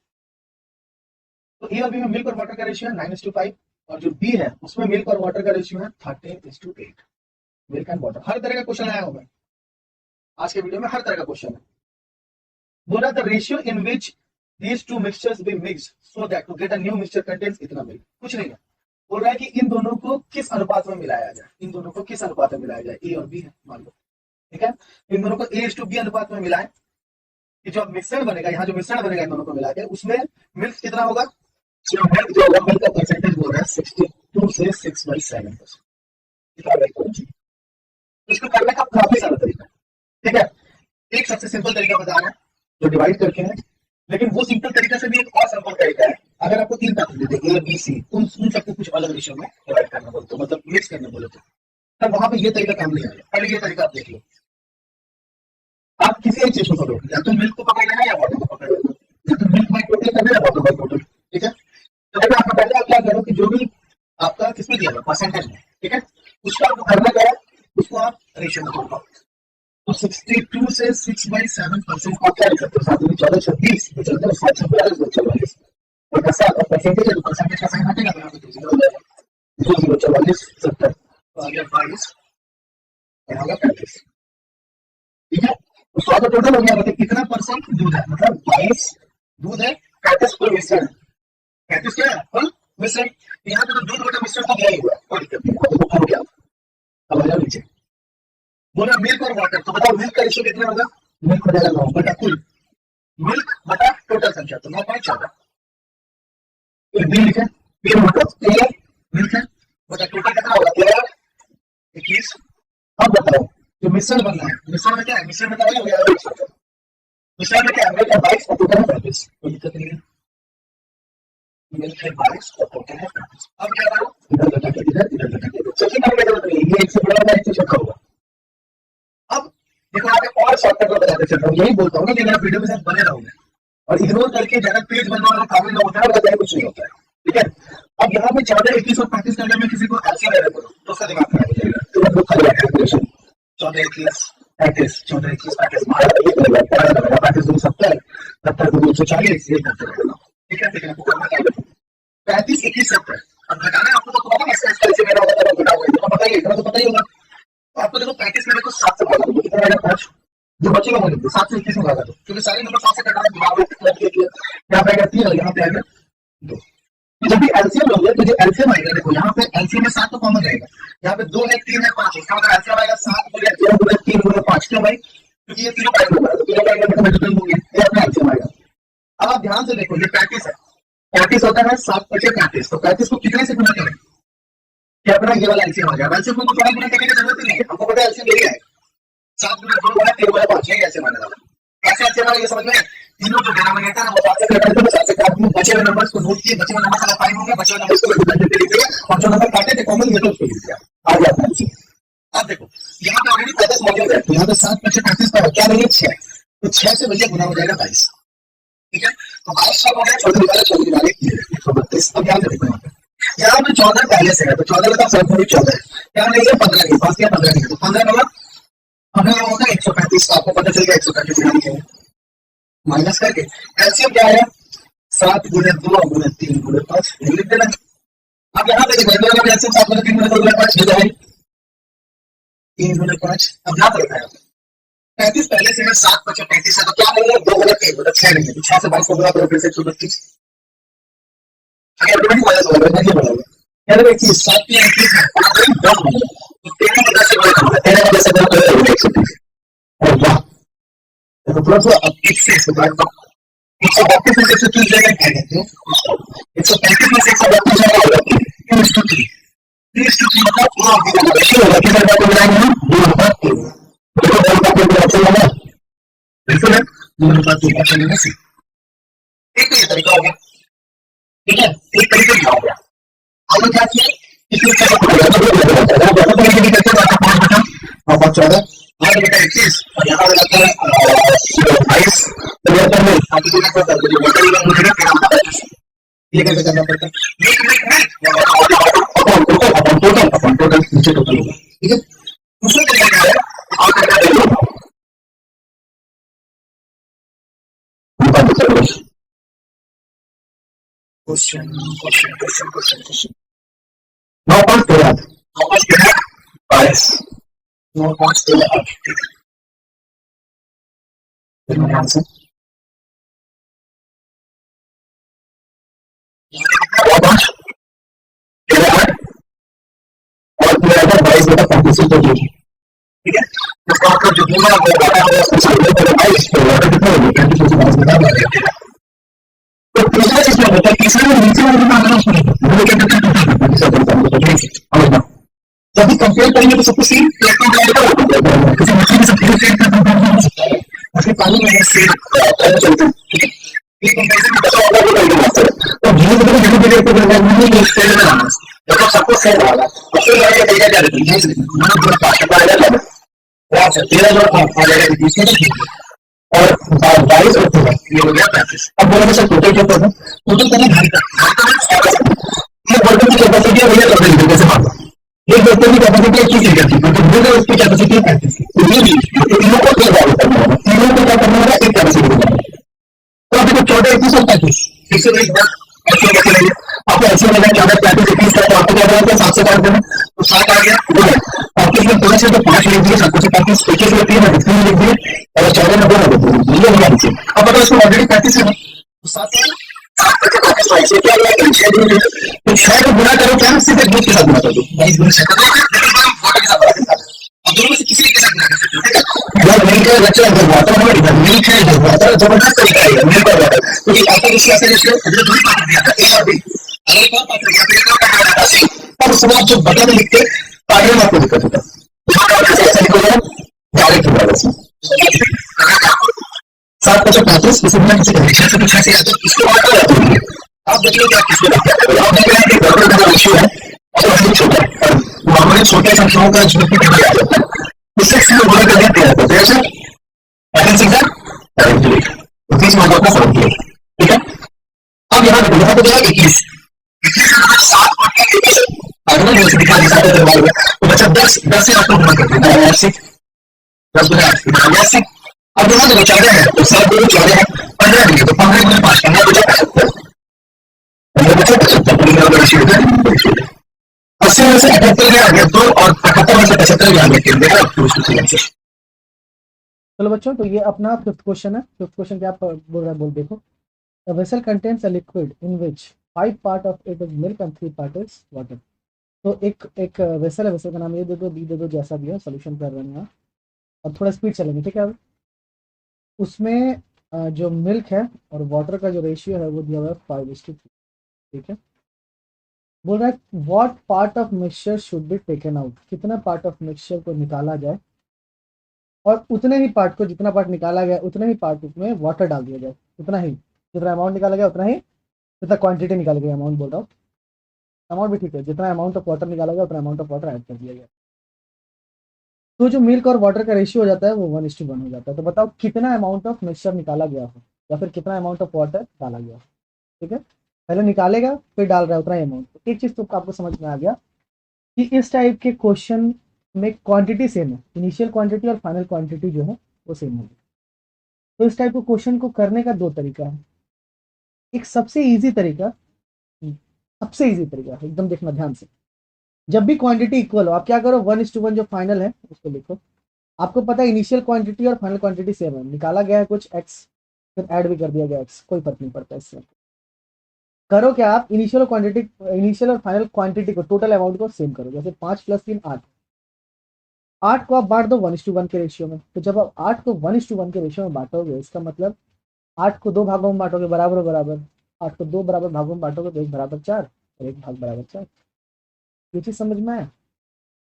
[SPEAKER 1] तो ए और बी में मिल्क और वाटर का रेशियो है 9:5, और जो बी है उसमें मिल्क और वाटर का रेशियो है 13:8। मिल्क एंड वाटर, हर तरह का क्वेश्चन आया होगा आज के वीडियो में, हर तरह का क्वेश्चन है। बोला the ratio in which these two mixtures be mixed so that to get a new mixture contains इतना मिल्क। कुछ नहीं है, बोल रहा है कि इन दोनों को किस अनुपात में मिलाया जाए, इन दोनों को किस अनुपात में मिलाया जाए, ए और बी है मान लो। ठीक है, इन दोनों को A:B अनुपात में मिलाएं कि जो मिश्रण बनेगा, यहाँ जो मिश्रण बनेगा इन दोनों को मिला के, उसमें मिल्क कितना होगा, मिल्क जो होगा मिल्क का परसेंटेज बोल रहा है 62 से 6/7%। इसको करने का काफी सारा तरीका है। ठीक है, एक सबसे सिंपल तरीका बता रहा है जो डिवाइड करके है, लेकिन वो सिंपल तरीका से भी एक और सिंपल तरीका है। अगर आपको 3 पैटर्न देते A, B, C, उन सबको कुछ अलग रेशियो में डिवाइड करना बोले तो, मतलब मिक्स करना बोले तो, तब वहां पे ये तरीका काम नहीं आएगा। पहले ये तरीका आप देख लो, आप किसी एक चीज को पकड़ो, या तो मिल्क को पकड़ लेना या वाटर को पकड़ लेना, या तो मिल्क बाय टोटल करना या वाटर बाय टोटल। ठीक है, तो देखो आपका पहले आप क्या करो कि जो भी आपका किसमें दिया हुआ परसेंटेज में, ठीक है, उसको आपको करना क्या है, उसको आप रेशियो में तोड़ो। तो 62 से 6/7% आप क्या लिख सकते हो, 7 में 14 26 बचल 7 से 42 बचल 42 और 7 परसेंटेज है तो परसेंटेज का साइन हटेगा, यहाँ पे 0 हो जाएगा, 0 44 70 तो आ गया 22 यहाँ का 35। ठीक है, तो 100 का टोटल हो गया, मतलब कितना परसेंट दूध है, मतलब 22 दूध है, 35 फुल मिश्रण, 35 क्या है फुल मिश्रण। यहाँ पे तो दूध बटा मिश्रण तो दिया ही हुआ है, कोई दिक्कत नहीं, तो हो गया। अब आ जाओ नीचे, बोला मिल्क और वाटर, तो बताओ मिल्क का रेशियो कितना होगा, मिल्क हो जाएगा 9 बटा कुल मिल्क बटा टोटल संख्या, तो 9.14। फिर बी लिखे, बी मतलब 13 मिल्क है बटा टोटल कितना होगा 13 21। अब बताओ जो मिश्रण बन रहा है, मिश्रण में क्या है, मिश्रण में क्या हो गया, मिश्रण में क्या है, मिल्क है 22 और टोटल है 35, कोई दिक्कत नहीं है, मिल्क है 22 और टोटल है 35। अब क्या करो, इधर लगा के इधर लगा के चेकिंग करने की जरूरत नहीं है, ये एक से बड़ा होगा एक से छोटा होगा। अब देखो यहाँ पे और शॉर्टकट में बताते चल रहा हूँ, यही बोलता हूँ ना कि मेरा वीडियो के साथ बने रहोगे और इग्नोर करके ज्यादा पेज बनने वाला काम ना होता है और बताया कुछ नहीं होता है। ठीक है, अब यहाँ पे 14, 21 और 35 के अंदर में किसी को एलसीएम लेना बोलो तो उसका दिमाग खराब हो जाएगा, तो मतलब खाली कैलकुलेशन 14, 21, 35, 14, 21, 35 मारा ये करेगा, 35 दूर 70, 70 दूर 140, ये करते रहेगा। ठीक है, लेकिन आपको करना क्या है, 35, 21, 70 अब घटाना है आपको, तो पता है इसका एलसीएम लेना होगा तब घटा होगा, तो पता ही है, इतना तो पता ही होगा। आपको देखो 35 में देखो 7 से भागा दो, कितना आएगा 5, जो बचेगा वो लिख दो, 7 से 21 में भागा दो, क्योंकि सारे नंबर 7 से कट रहा है, दिमाग में क्लियर किया, यहाँ पे आएगा 3 और यहाँ पे आएगा 2। जब भी एलसीएम लोगे तो जो एलसीएम आएगा, देखो यहाँ पे एलसीएम में 7 तो कॉमन रहेगा, यहाँ पे 2 है 3 है 5, इसका मतलब एलसीएम आएगा 7 गुणे 2 गुणे 3 गुणे 5, क्यों भाई, क्योंकि ये तीनों प्राइम होगा, तो तीनों प्राइम में मल्टीपल होंगे, ये अपना एलसीएम आएगा। अब आप ध्यान से देखो, ये 35 है, 35 होता है 7 × 35, तो 35 को कितने से गुणा करें, क्या अपना ये वाला एलसीएम आ गया, एलसीएम को थोड़ा गुणा करने की जरूरत नहीं है, हमको पता है एलसीएम यही है 7 गुणे 2 गुणे 3 गुणे 5, यही एलसीएम आने वाला है। कैसे एलसीएम आएगा ये समझ में, तीनों जो डिनोमिनेटर है वो 7 से कट करके 7 से काट दूं, बचे हुए नंबर्स को नोट किए, बचे हुए नंबर सारा 5 होंगे, बचे हुए नंबर्स को मल्टीप्लाई करके लिख दिया, और जो नंबर काटे थे कॉमन ये तो उसको लिख दिया, आ गया अपना एलसीएम। अब देखो यहाँ पे ऑलरेडी 35 मौजूद है, तो यहाँ पे 7 × 35 पर क्या नहीं है 6, तो 6 से भैया गुना हो जाएगा 22। ठीक है, तो 22 का हो गया, छोटे वाले 132। अब ध्यान से देखो यहाँ पे 14 पहले से है, तो 14 का सब पूरी 14 है, क्या नहीं है 15 के पास, क्या 15 नहीं है, तो 15 होगा 135, तो आपको पता चल गया 135 यहाँ लिखे माइनस करके एलसीएम क्या आया 7 गुणे 2 गुणे 3 गुणे 5, लिख देना। अब यहाँ पे देखो एलसीएम 7 गुणे 3 गुणे 2 गुणे 5 हो जाए 3 गुणे 5, अब यहाँ पर बताया 35 पहले से है, 7 × 35 है, तो क्या नहीं है 2 गुणे 3 गुणे 6 नहीं है, तो 6 से 22 को गुणा करो फिर से 132, अगर माइनस हो गया ये बढ़ेगा, यार एक चीज 7 × 21 है, और 10 नहीं है, तो 13 की वजह से गुणा करो, 13 की वजह से गुणा करो 130, और वाह तो प्लस अब 1 से 132 में से 130 जाएगा, क्या कहते हैं 135 में से 132 जाएगा 3:3, 3:3 मतलब पूरा रेशियो होगा, कितना बात मिलाएंगे हम 2:3, देखो 2:3 अच्छा होगा, बिल्कुल है 2:3 अच्छा नहीं है, एक तो ये तरीका हो गया। ठीक है, एक तरीका ये हो गया। अब क्या किया, इसमें चलो तरीके की करते हैं, 5 बचा और 14 8 बटा 21 और यहाँ पे लगता है 22, तो ये तो नहीं आगे जो करता है जो बटा ही मुझे ना क्या होता है, ये कैसे करना पड़ता है, अपन टोटल नीचे टोटल होगा। ठीक है, दूसरा तरीका क्या है, और तरीका देखो क्वेश्चन 9 5 22 9 5 8, ठीक है ध्यान से और 22 बटा 35 तो ठीक है, इसका मतलब जो पूरा कितना हो गया 22 बता दिया। तो तीसरा चीज क्या होता है, तीसरे में नीचे वाले का आना उसमें समझना, जब भी कंपेयर करेंगे तो सब कुछ सेम किसी मछली में सब सेम कर सकता है, मछली पानी में सेम चलते हैं। ठीक है, ये कंपैरिजन में बचा होगा वो करेंगे मास्टर, तो धीरे धीरे धीरे धीरे को नहीं ये स्टेज में आना, जब सबको सेम होगा और फिर आगे तरीका क्या रहता है, मैंने पूरा पास कर आया था अच्छा 13 जो आ जाएगा दूसरे में, ठीक है और 22 होते हैं, ये हो गया 35। अब बोला सर टोटल क्या होगा, टोटल करना ये बर्तन की कैपेसिटी है भैया कर देंगे कैसे मालूम, एक बर्तन की कैपेसिटी 21 लीटर थी, मतलब दो है उसकी कैपेसिटी 35 की, तो ये भी तीनों को क्या करना होगा, तीनों को क्या करना होगा एक कैपेसिटी बनाना। तो अभी तो 14 21 और 35 फिर से एक बार ऐसे कैसे लेंगे, आपको ऐसे लेना 14 35 21 का, तो आपको क्या करना है 7 से काट देना, तो 7 आ गया दो है, आपके इसमें 5 है तो 5 लिख दिए, 7 से 35 21 में 3 है 3 लिख दिए और 14 में 2 लिख दिए, ये होगा नीचे। अब अगर इसको ऑलरेडी 35 है तो 7 है 7 बचे 35 तो ऐसे क्या होगा कि 6 दिन तो 6 को गुणा करो क्या सीधे 2 के साथ गुणा कर दो 22 गुना 6 का, लेकिन हम फोटो के साथ गुणा करते हैं और दोनों में से किसी एक के साथ गुणा कर सकते हो। ठीक है, जब मिल के बच्चा जब वाटर में इधर मिल के जब वाटर जबरदस्त तरीका है मिल का वाटर, क्योंकि आपका किसी ऐसे जिसको इधर दो ही पार्ट दिया था ए और बी, अगर एक और पार्ट दिया फिर एक और पार्ट दिया था सी, तब उसके बाद जो बटन में लिखते पार्ट में आपको दिक्कत होता है, तो ऐसा लिखोगे डायरेक्ट होगा वैसे 7 बचे 35 इसी में किसी कंडीशन से पूछा से तो इसको और क्या होता है, आप देखिए क्या किसमें लगता है, आप देख रहे हैं कि बर्तन का रेशियो है और बहुत छोटा है और नॉर्मली छोटे संख्याओं का जीडीपी टेबल आ जाता है, इससे इसमें गुणा कर देते हैं तो जैसे पैटर्न सीखा करेक्टली तो 30 मार्क्स का फर्क है। ठीक है, अब यहाँ पे गया 21 7 से दिखा नहीं सकते तो बच्चा 10 से आपको गुणा कर देना 10 गुना 82। अब दोनों देखो 14 है तो 7 गुना 14 है 15 भी है तो 15 गुना 5 15 बचा 75। 15 बचा 75 पूरी नंबर शीट है। 80 में से 78 में आ गया तो और 78 में से 75 में आ गया देखा तो उसको सही आंसर। चलो बच्चों, तो ये अपना फिफ्थ क्वेश्चन है। फिफ्थ क्वेश्चन क्या बोल रहा है, बोल देखो। A vessel contains a liquid in which 5 part of it is milk and 3 part is water। तो एक वेसल है, वेसल का नाम ए दे दो, बी दे दो, जैसा भी है, सोल्यूशन कर रहे हैं यहाँ और थोड़ा स्पीड चलेंगे, ठीक है। उसमें जो मिल्क है और वाटर का जो रेशियो है वो दिया हुआ है 5:3, ठीक है। बोल रहा है what part of mixture should be taken out, कितना पार्ट ऑफ मिक्सचर को निकाला जाए और उतने ही पार्ट को, जितना पार्ट निकाला गया उतने ही पार्ट उसमें वाटर डाल दिया जाए, उतना ही, जितना अमाउंट निकाला गया उतना ही, जितना क्वांटिटी निकाली गई, अमाउंट बोल रहा हूँ, अमाउंट भी ठीक है, जितना अमाउंट ऑफ वाटर निकाला गया उतना अमाउंट ऑफ वाटर ऐड कर दिया गया। तो जो मिल्क और वाटर का रेशियो हो जाता है वो 1:1 हो जाता है। तो बताओ कितना अमाउंट ऑफ मिक्सचर निकाला गया हो या फिर कितना अमाउंट ऑफ वाटर डाला गया हो, ठीक है। पहले निकालेगा फिर डाल रहा है उतना अमाउंट। तो एक चीज तो आपको समझ में आ गया कि इस टाइप के क्वेश्चन में क्वांटिटी सेम है, इनिशियल क्वांटिटी और फाइनल क्वांटिटी जो है वो सेम होगी। तो इस टाइप के क्वेश्चन को करने का दो तरीका है। एक सबसे ईजी तरीका, सबसे ईजी तरीका एकदम, देखना ध्यान से, जब भी क्वांटिटी इक्वल हो आप क्या करो, 1:1 जो फाइनल है उसको लिखो। आपको पता है इनिशियल क्वांटिटी और फाइनल क्वांटिटी सेम है, निकाला गया है कुछ एक्स, फिर ऐड भी कर दिया गया एक्स, कोई फर्क नहीं पड़ता इससे। करो क्या आप, इनिशियल क्वांटिटी, इनिशियल और फाइनल क्वांटिटी को, टोटल अमाउंट को सेम करो। जैसे 5 + 3 8, 8 को आप बांट दो 1:1 के रेशियो में। तो जब आप 8 को 1:1 के रेशियो में बांटोगे, इसका मतलब 8 को 2 भागों में बांटोगे बराबर बराबर, 8 को 2 बराबर भागों में बांटोगे तो 1 बराबर 4 और 1 भाग बराबर 4। ये चीज समझ में आया।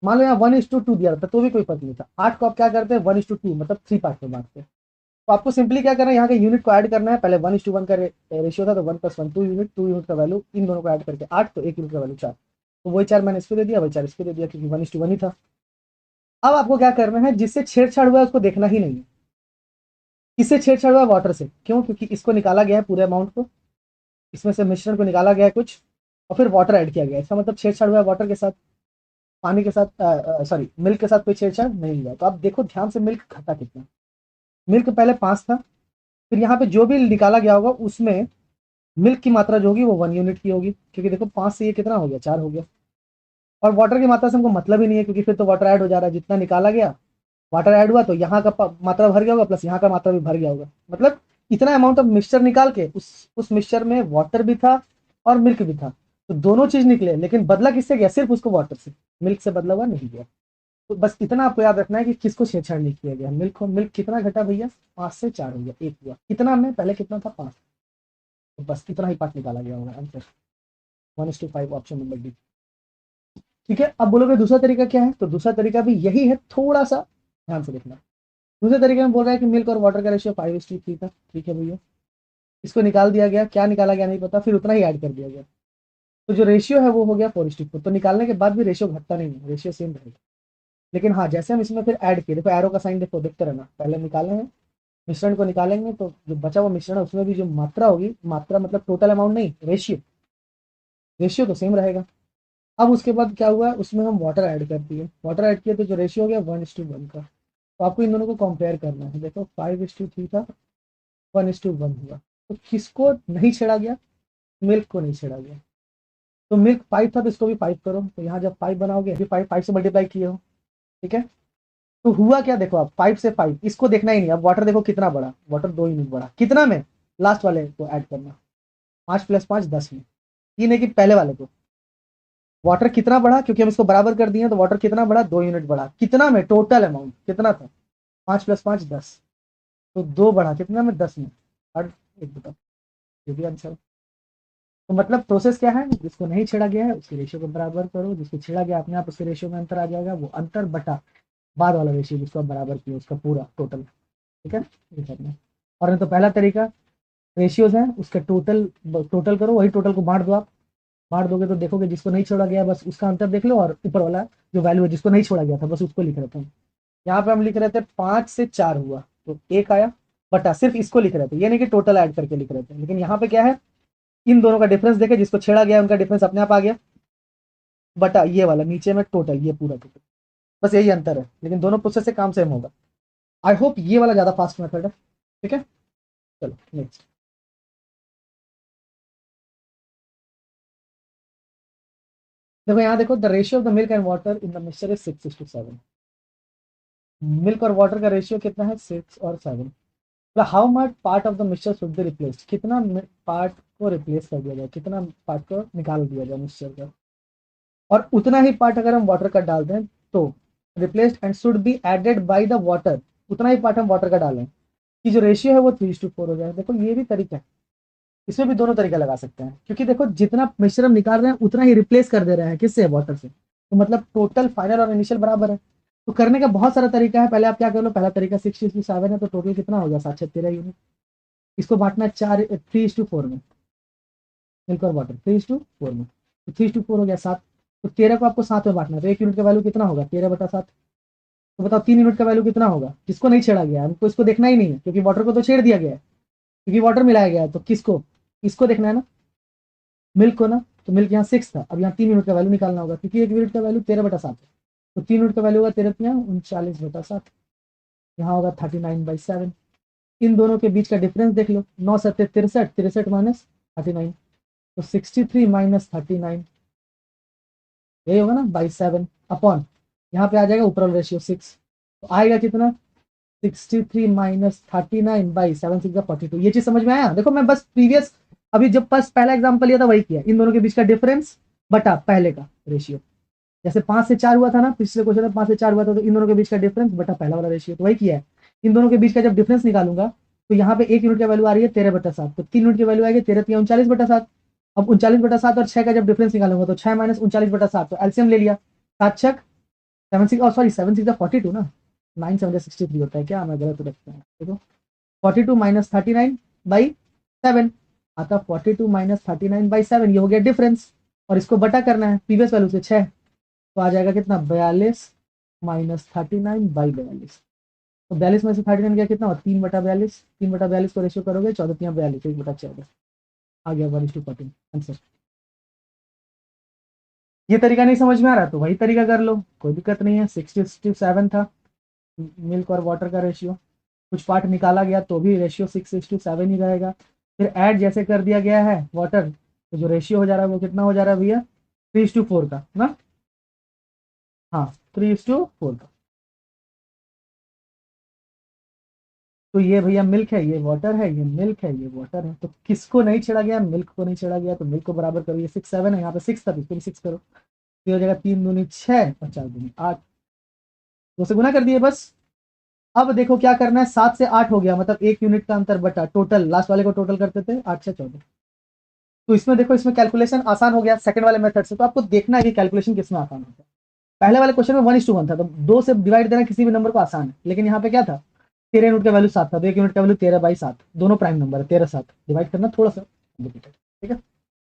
[SPEAKER 1] मान लो यहाँ 1:2 दिया था तो भी कोई फर्क नहीं था। 8 को आप क्या करते हैं, 1:2 मतलब 3 पार्ट में बांटते हैं। तो आपको सिंपली क्या करना है, यहाँ के यूनिट को ऐड करना है। पहले 1:1 का रेशियो था तो 1 + 1 2 यूनिट, 2 यूनिट का वैल्यू, इन दोनों को ऐड करके 8, तो 1 यूनिट का वैल्यू 4। तो वही 4 मैंने इसको दे दिया, वही 4 इसको दे दिया, क्योंकि 1:1 ही था। अब आपको क्या करना है, जिससे छेड़छाड़ हुआ है उसको देखना ही नहीं है। किससे छेड़छाड़ हुआ है, वाटर से। क्यों, क्योंकि इसको निकाला गया है पूरे अमाउंट को, इसमें से मिश्रण को निकाला गया है कुछ और फिर वाटर ऐड किया गया है। इसका मतलब छेड़छाड़ हुआ है वाटर के साथ, पानी के साथ, सॉरी मिल्क के साथ कोई छेड़छाड़ नहीं हुआ। तो आप देखो ध्यान से, मिल्क घटा कितना। मिल्क पहले 5 था, फिर यहाँ पे जो भी निकाला गया होगा उसमें मिल्क की मात्रा जो होगी वो 1 यूनिट की होगी, क्योंकि देखो 5 से ये कितना हो गया, 4 हो गया। और वाटर की मात्रा से हमको मतलब ही नहीं है, क्योंकि फिर तो वाटर ऐड हो जा रहा है, जितना निकाला गया वाटर ऐड हुआ तो यहाँ का मात्रा भर गया होगा प्लस यहाँ का मात्रा भी भर गया होगा। मतलब इतना अमाउंट ऑफ मिक्सचर निकाल के उस मिक्सचर में वाटर भी था और मिल्क भी था, तो दोनों चीज निकले, लेकिन बदला किससे गया, सिर्फ उसको वाटर से, मिल्क से बदला हुआ नहीं गया। तो बस इतना आपको याद रखना है कि किसको छेड़छाड़ नहीं किया गया, मिल्क को। मिल्क कितना घटा भैया, 5 से 4 हो गया, 1 हुआ। कितना में, पहले कितना था, 5। तो बस इतना ही पार्ट निकाला गया होगा, आंसर 1:5, ऑप्शन नंबर डी। ठीक है, अब बोलोगे दूसरा तरीका क्या है, तो दूसरा तरीका भी यही है, थोड़ा सा ध्यान से देखना। दूसरे तरीके में बोल रहा है कि मिल्क और वाटर का रेशियो 5:3 था, ठीक है भैया। इसको निकाल दिया गया, क्या निकाला गया नहीं पता, फिर उतना ही ऐड कर दिया गया। तो जो रेशियो है वो हो गया 4:4। तो निकालने के बाद भी रेशियो घटता नहीं है, रेशियो सेम रहेगा। लेकिन हाँ, जैसे हम इसमें फिर ऐड किए, देखो एरो का साइन देखो, देखते रहना। पहले निकाले हैं, मिश्रण को निकालेंगे तो जो बचा हुआ मिश्रण है उसमें भी जो मात्रा होगी, मात्रा मतलब टोटल अमाउंट नहीं, रेशियो, रेशियो तो सेम रहेगा। अब उसके बाद क्या हुआ, उसमें हम वाटर ऐड कर दिए, वाटर ऐड किए तो जो रेशियो हो गया 1:1 का। तो आपको इन दोनों को कंपेयर करना है। देखो 5:3 था, 1:1 हुआ। तो किसको नहीं छेड़ा गया, मिल्क को नहीं छेड़ा गया। तो मिल्क 5 था तो इसको भी 5 करो, तो यहाँ जब 5 बनाओगे, अभी 5 से मल्टीप्लाई किए हो, ठीक है। तो हुआ क्या, देखो आप 5 से 5, इसको देखना ही नहीं। अब वाटर देखो कितना बड़ा, वाटर 2 यूनिट बड़ा, कितना में, लास्ट वाले को ऐड करना, 5 + 5 10 में। ये नहीं कि पहले वाले को। वाटर कितना बढ़ा, क्योंकि हम इसको बराबर कर दिए, तो वाटर कितना बढ़ा, 2 यूनिट बढ़ा। कितना में, टोटल अमाउंट कितना था, 5 + 5 10, तो 2 बढ़ा कितना में, 10 में। और एक बताओ, ये भी आंसर। तो मतलब प्रोसेस क्या है, जिसको नहीं छेड़ा गया है उसके रेशियो को बराबर करो, जिसको छेड़ा गया अपने आप उसके रेशियो में अंतर आ जाएगा, वो अंतर बटा बाद वाला रेशियो जिसको आप बराबर किया उसका पूरा टोटल, ठीक है। ये करना है। और नहीं तो पहला तरीका, रेशियोज है उसका टोटल, टोटल करो, वही टोटल को बांट दो आप। बांट दोगे तो देखोगे जिसको नहीं छोड़ा गया बस उसका अंतर देख लो, और ऊपर वाला जो वैल्यू है जिसको नहीं छोड़ा गया था बस उसको लिख रहे थे। यहाँ पे हम लिख रहे थे 5 से 4 हुआ तो 1 आया, बटा सिर्फ इसको लिख रहे थे, ये नहीं कि टोटल ऐड करके लिख रहे थे। लेकिन यहाँ पे क्या है, इन दोनों का डिफरेंस देखे, जिसको छेड़ा गया उनका डिफरेंस अपने आप आ गया, बटा ये वाला नीचे में टोटल, ये पूरा टोटल, बस यही अंतर है, लेकिन दोनों प्रोसेस से काम सेम होगा। आई होप ये वाला ज्यादा फास्ट मेथड है। ठीक है, चलो नेक्स्ट। देखो यहाँ देखो, the ratio of the milk and water in the mixture is 6:7। Milk और वाटर का रेशियो कितना है, 6 और 7। मतलब how much part of the mixture should be replaced, कितना पार्ट को रिप्लेस कर दिया जाए, कितना पार्ट को निकाल दिया जाए मिक्सचर का, और उतना ही पार्ट अगर हम वाटर का डाल दें तो replaced and should be added by the water, उतना ही पार्ट हम वाटर का डालें कि जो रेशियो है वो 3:4 हो जाए। देखो ये भी तरीका है, इसमें भी दोनों तरीका लगा सकते हैं, क्योंकि देखो जितना मिक्सचर हम निकाल रहे हैं उतना ही रिप्लेस कर दे रहे हैं, किससे, वाटर से, तो मतलब टोटल फाइनल और इनिशियल बराबर है। तो करने का बहुत सारा तरीका है। पहले आप क्या कर लो, पहला तरीका 6:7 है, तो टोटल कितना हो गया, 7 13 यूनिट। इसको बांटना है 3:4 में, मिल्क और वाटर 3:4 में, तो 3:4 हो गया 7। तो 13 को आपको 7 में बांटना है, तो 1 यूनिट का वैल्यू कितना होगा, 13/7। तो बताओ 3 यूनिट का वैल्यू कितना होगा, जिसको नहीं छेड़ा गया है हमको इसको देखना ही नहीं है, क्योंकि वाटर को तो छेड़ दिया गया है, क्योंकि वाटर मिलाया गया है, तो किसको, इसको देखना है ना, मिल्क को ना। तो मिल्क यहाँ 6 था, अब यहाँ 3 यूनिट का वैल्यू निकालना होगा, क्योंकि 1 यूनिट का वैल्यू 13/7 है, तो 3 यूनिट का वैल्यू होगा 13×39/7, यहाँ होगा 39/7। इन दोनों के बीच का डिफरेंस देख लो, 9 7 63, 63 माइनस 39, तो 63 माइनस 39, यही होगा ना, बाई 7 अपॉन, यहाँ पे आ जाएगा ऊपर वाला रेशियो 6, तो आएगा कितना, 63 माइनस 39/7 6 42। ये चीज समझ में आया। देखो मैं बस प्रीवियस, अभी जब बस पहला एग्जांपल लिया था वही किया, इन दोनों के बीच का डिफरेंस बटा पहले का रेशियो, जैसे 5 से 4 हुआ था ना पिछले क्वेश्चन में, 5 से 4 हुआ था, तो इन दोनों के बीच का डिफरेंस बटा पहला वाला रेशियो, तो वही किया है। इन दोनों के बीच का जब डिफरेंस निकालूंगा, तो यहाँ पे 1 यूनिट का वैल्यू आ रही है 13/7, तो 3 यूनिट की वैल्यू आएगी 13×3 39/7। अब 39/7 और 6 का जब डिफरेंस निकालूंगा, तो 6 माइनस 39/7, तो एलसीएम ले लिया, 7 6 7 6 सॉरी 7 6 42 ना, 9 7 63 होता है क्या, मैं गलत रखता हूँ, देखो 42 माइनस 39/7 आता, 42 माइनस 39/7, ये हो गया डिफरेंस, और इसको बटा करना है प्रीवियस वैल्यू से 6, तो आ जाएगा कितना, 42 माइनस 39/42। तो 42 में से 39 गया कितना, 3/42, 3/42 को रेशियो करोगे 14 3 42, 1/14 आ गया 1:14 आंसर। ये तरीका नहीं समझ में आ रहा तो वही तरीका कर लो, कोई दिक्कत नहीं है। 6:7 था मिल्क और वाटर का रेशियो, कुछ पार्ट निकाला गया तो भी रेशियो 6:7 ही रहेगा। फिर ऐड जैसे कर दिया गया है वाटर, तो जो रेशियो हो जा रहा है वो कितना हो जा रहा है भैया, 3:4 का ना, हाँ 3:4 का। तो ये भैया मिल्क है, ये वाटर है, ये मिल्क है, ये वाटर है, तो किसको नहीं छेड़ा गया, मिल्क को नहीं छेड़ा गया, तो मिल्क को बराबर करो, ये 6 7 है, यहाँ पे 6 था, इसको भी 6 करो, ये हो जाएगा 3 दूनी 6 और 4 दूनी 8, दो से गुना कर दिए बस। अब देखो क्या करना है, 7 से 8 हो गया, मतलब 1 यूनिट का अंतर बटा टोटल, लास्ट वाले को टोटल करते थे 8 से 14। तो इसमें देखो, इसमें कैलकुलेशन आसान हो गया सेकंड वाले मेथड से, तो आपको देखना है कि कैलकुलेशन किसमें आसान होता है। पहले वाले क्वेश्चन में 1:1 था, तो 2 से डिवाइड देना किसी भी नंबर को आसान है, लेकिन यहाँ पे क्या था, 13 यूनिट का वैल्यू 7 था, तो 1 यूनिट का वैल्यू 13/7, दोनों प्राइम नंबर है, 13 7 डिवाइड करना थोड़ा सा complicated, ठीक है।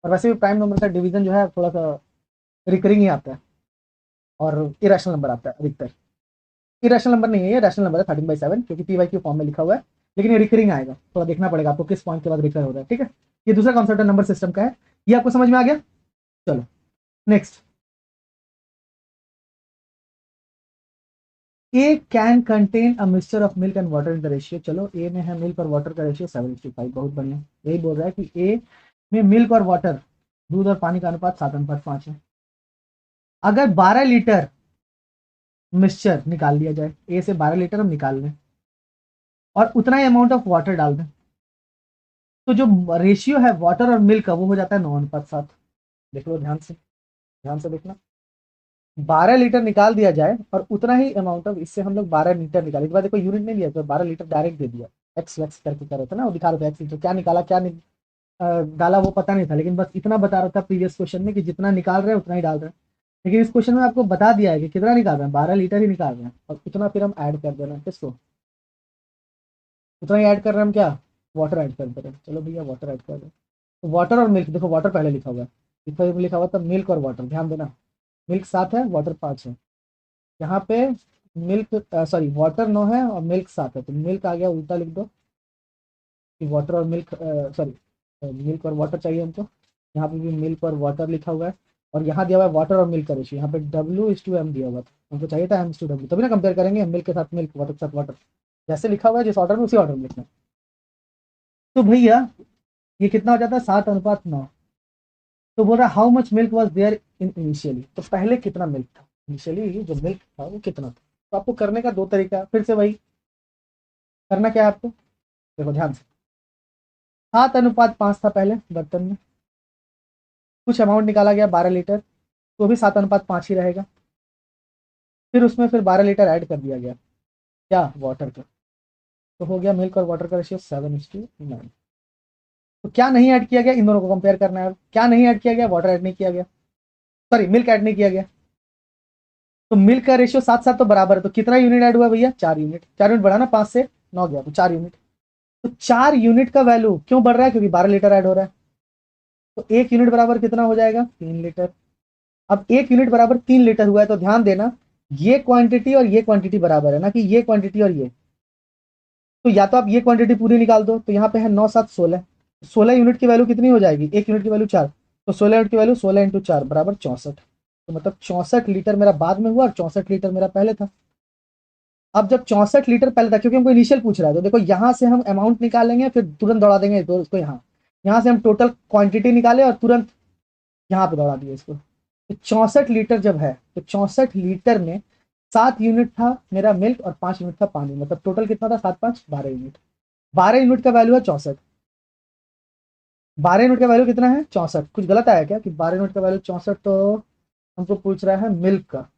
[SPEAKER 1] और वैसे भी प्राइम नंबर का डिवीजन जो है थोड़ा सा रिकरिंग ही आता है, और इरेशनल नंबर आता है अधिकतर, इरेशनल नंबर नहीं है, ये रैशनल नंबर है 13/7, क्योंकि पी वाई क्यू फॉर्म में लिखा हुआ है, लेकिन ये रिकरिंग आएगा, थोड़ा देखना पड़ेगा आपको किस पॉइंट के बाद रिकर हो रहा है, ठीक है। ये दूसरा कॉन्सेप्ट है नंबर सिस्टम का है, ये आपको समझ में आ गया। चलो next, A can contain a mixture of milk and water in the ratio, चलो ए में है मिल्क और वाटर का रेशियो 7:5, बहुत बढ़िया। यही बोल रहा है कि ए में मिल्क और वाटर, दूध और पानी का अनुपात 7:5 है। अगर 12 लीटर मिक्सचर निकाल लिया जाए, ए से 12 लीटर हम निकाल लें और उतना ही अमाउंट ऑफ वाटर डाल दें, तो जो रेशियो है वाटर और मिल्क का वो हो जाता है 9:7। देख लो ध्यान से, ध्यान से देखना, 12 लीटर निकाल दिया जाए और उतना ही अमाउंट ऑफ, इससे हम लोग 12 लीटर निकाले, इस बार देखो यूनिट नहीं लिया, तो 12 लीटर डायरेक्ट दे दिया, एक्स वैक्स करके कर रहे थे ना, वो दिखा रहे थे एक्स लीटर, क्या निकाला क्या डाला वो पता नहीं था, लेकिन बस इतना बता रहा था प्रीवियस क्वेश्चन में कि जितना निकाल रहे हैं उतना ही डाल रहे हैं। लेकिन इस क्वेश्चन में आपको बता दिया है कि कितना निकाल रहे हैं, 12 लीटर ही निकाल रहे हैं, और उतना फिर हम ऐड कर दे रहे हैं, किसको, उतना ही ऐड कर रहे हैं हम, क्या, वाटर ऐड कर दे रहे हैं। चलो भैया वाटर ऐड कर रहे हैं, तो वाटर और मिल्क, देखो वाटर पहले लिखा हुआ है, इतना लिखा हुआ था मिल्क और वाटर, ध्यान देना, मिल्क 7 है, वाटर 5 है, यहाँ पे मिल्क सॉरी वाटर 9 है और मिल्क 7 है, तो मिल्क आ गया, उल्टा लिख दो कि वाटर और मिल्क, सॉरी मिल्क और वाटर चाहिए हमको, यहाँ पे भी मिल्क और वाटर लिखा हुआ है, और यहाँ दिया हुआ है वाटर और मिल्क का रेशियो, यहाँ पे W/M दिया हुआ था, हमको चाहिए था M/W, तभी ना कंपेयर करेंगे मिल्क के साथ मिल्क, वाटर के साथ वाटर, जैसे लिखा हुआ है जिस ऑर्डर में उसी ऑर्डर में लिखना है। तो भैया ये कितना हो जाता है 7:9। तो बोल रहा है how much milk was there in initially, तो पहले कितना मिल्क था, इनिशियली जो मिल्क था वो कितना था। तो आपको करने का दो तरीका है, फिर से वही करना क्या है आपको, देखो ध्यान से, 7:5 था पहले बर्तन में, कुछ अमाउंट निकाला गया 12 लीटर, तो भी 7:5 ही रहेगा, फिर उसमें फिर 12 लीटर ऐड कर दिया गया, क्या वाटर का, तो हो गया मिल्क और वाटर का रेशियो 7:9। तो क्या नहीं ऐड किया गया, इन दोनों को कंपेयर करना है, क्या नहीं ऐड किया गया, वाटर ऐड नहीं किया गया, सॉरी मिल्क ऐड नहीं किया गया, तो मिल्क का रेशियो 7:7 तो बराबर है, तो कितना यूनिट ऐड हुआ भैया, 4 यूनिट, 4 यूनिट बढ़ा ना, 5 से 9 गया, तो 4 यूनिट, तो 4 यूनिट का वैल्यू क्यों बढ़ रहा है, क्योंकि 12 लीटर ऐड हो रहा है, तो 1 यूनिट बराबर कितना हो जाएगा, 3 लीटर। अब 1 यूनिट बराबर 3 लीटर हुआ है, तो ध्यान देना ये क्वांटिटी और ये क्वांटिटी बराबर है ना, कि ये क्वांटिटी और ये, तो या तो आप ये क्वांटिटी पूरी निकाल दो, तो यहाँ पे है 9 7 16, 16 यूनिट की वैल्यू कितनी हो जाएगी, 1 यूनिट की वैल्यू 4, तो 16 यूनिट की वैल्यू 16 × 4 बराबर 64, तो मतलब 64 लीटर मेरा बाद में हुआ और 64 लीटर मेरा पहले था। अब जब 64 लीटर पहले था, क्योंकि हमको इनिशियल पूछ रहा है, तो देखो यहाँ से हम अमाउंट निकालेंगे, फिर तुरंत दौड़ा देंगे तो इसको यहाँ, यहाँ से हम टोटल क्वांटिटी निकाले और तुरंत यहाँ पे दौड़ा दिए इसको, तो 64 लीटर जब है, तो 64 लीटर में 7 यूनिट था मेरा मिल्क और 5 यूनिट था पानी, मतलब टोटल कितना था, 7 5 12 यूनिट, 12 यूनिट का वैल्यू है 64, 12 यूनिट का वैल्यू कितना है 64, कुछ गलत आया क्या कि 12 यूनिट का वैल्यू 64, तो हमको पूछ रहा है मिल्क का,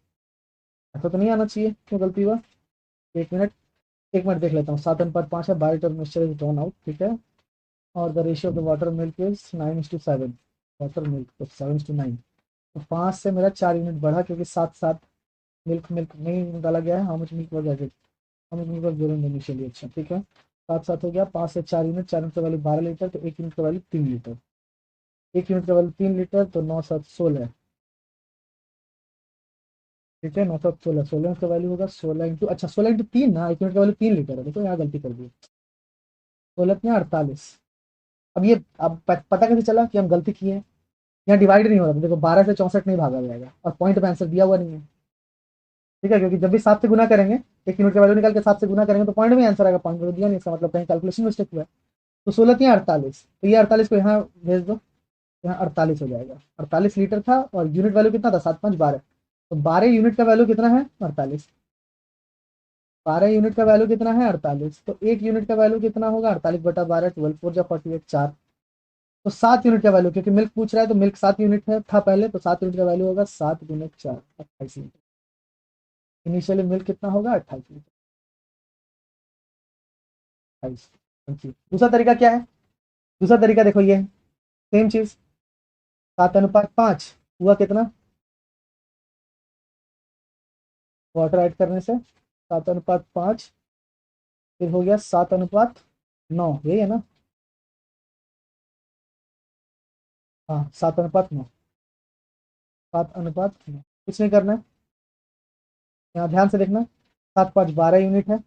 [SPEAKER 1] ऐसा तो नहीं आना चाहिए, क्यों गलती हुआ, 1 मिनट, 1 मिनट देख लेता हूँ, 7:5 है, 12 litre mixture is drawn out, ठीक है, और the ratio of the water milk is 9:7, water milk तो 7:9, तो 5 से मेरा 4 यूनिट बढ़ा, क्योंकि 7 7 मिल्क मिल्क नहीं डाला गया है, how much milk was added, how much milk was given initially, अच्छा ठीक है, 7 7 हो गया, 5 से 4 यूनिट, 4 यूनिट का वैल्यू 12 लीटर, तो 1 यूनिट का वैल्यू 3 लीटर, 1 यूनिट का वैल्यू 3 लीटर, तो 9 7 16, ठीक है, 9 7 16, 16 का वैल्यू होगा 16 अच्छा 16 × 3 ना, 1 यूनिट का वैल्यू 3 लीटर है, देखो यहाँ गलती कर दी, 16 में 48, अब ये अब पता कैसे चला कि हम गलती किए हैं, यहाँ डिवाइड नहीं हो रहा, देखो 12 से 64 नहीं भागा जाएगा, और पॉइंट में आंसर दिया हुआ नहीं है, ठीक है, क्योंकि जब भी 7 से गुना करेंगे, 1 यूनिट का वैल्यू निकाल के 7 से गुना करेंगे, तो पॉइंट में आंसर आएगा, पॉइंट में तो दिया नहीं, इसका मतलब कहीं कैलकुलेशन मिस्टेक हुआ है, तो 16 × 3 = 48, तो ये 48 को यहाँ भेज दो, यहाँ 48 हो जाएगा, 48 लीटर था, और यूनिट वैल्यू कितना था, 7 5 12, तो 12 यूनिट का वैल्यू कितना है 48, 12 यूनिट का वैल्यू कितना है 48, तो 1 यूनिट का वैल्यू कितना होगा, 48/12, 12 4 जा 48, 4, तो 7 यूनिट का वैल्यू, क्योंकि मिल्क पूछ रहा है, तो मिल्क 7 यूनिट है था पहले, तो 7 यूनिट का वैल्यू होगा 7 × 4 28 लीटर, इनिशियली मिल्क कितना होगा 28 लीटर, 28, दूसरा तरीका क्या है, दूसरा तरीका देखो ये सेम चीज, 7:5 हुआ कितना, वाटर ऐड करने से 7:5, फिर हो गया 7:9, यही है ना, हाँ 7:9, 7:9, कुछ नहीं करना है, यहाँ ध्यान से देखना, 7 5 12 यूनिट है,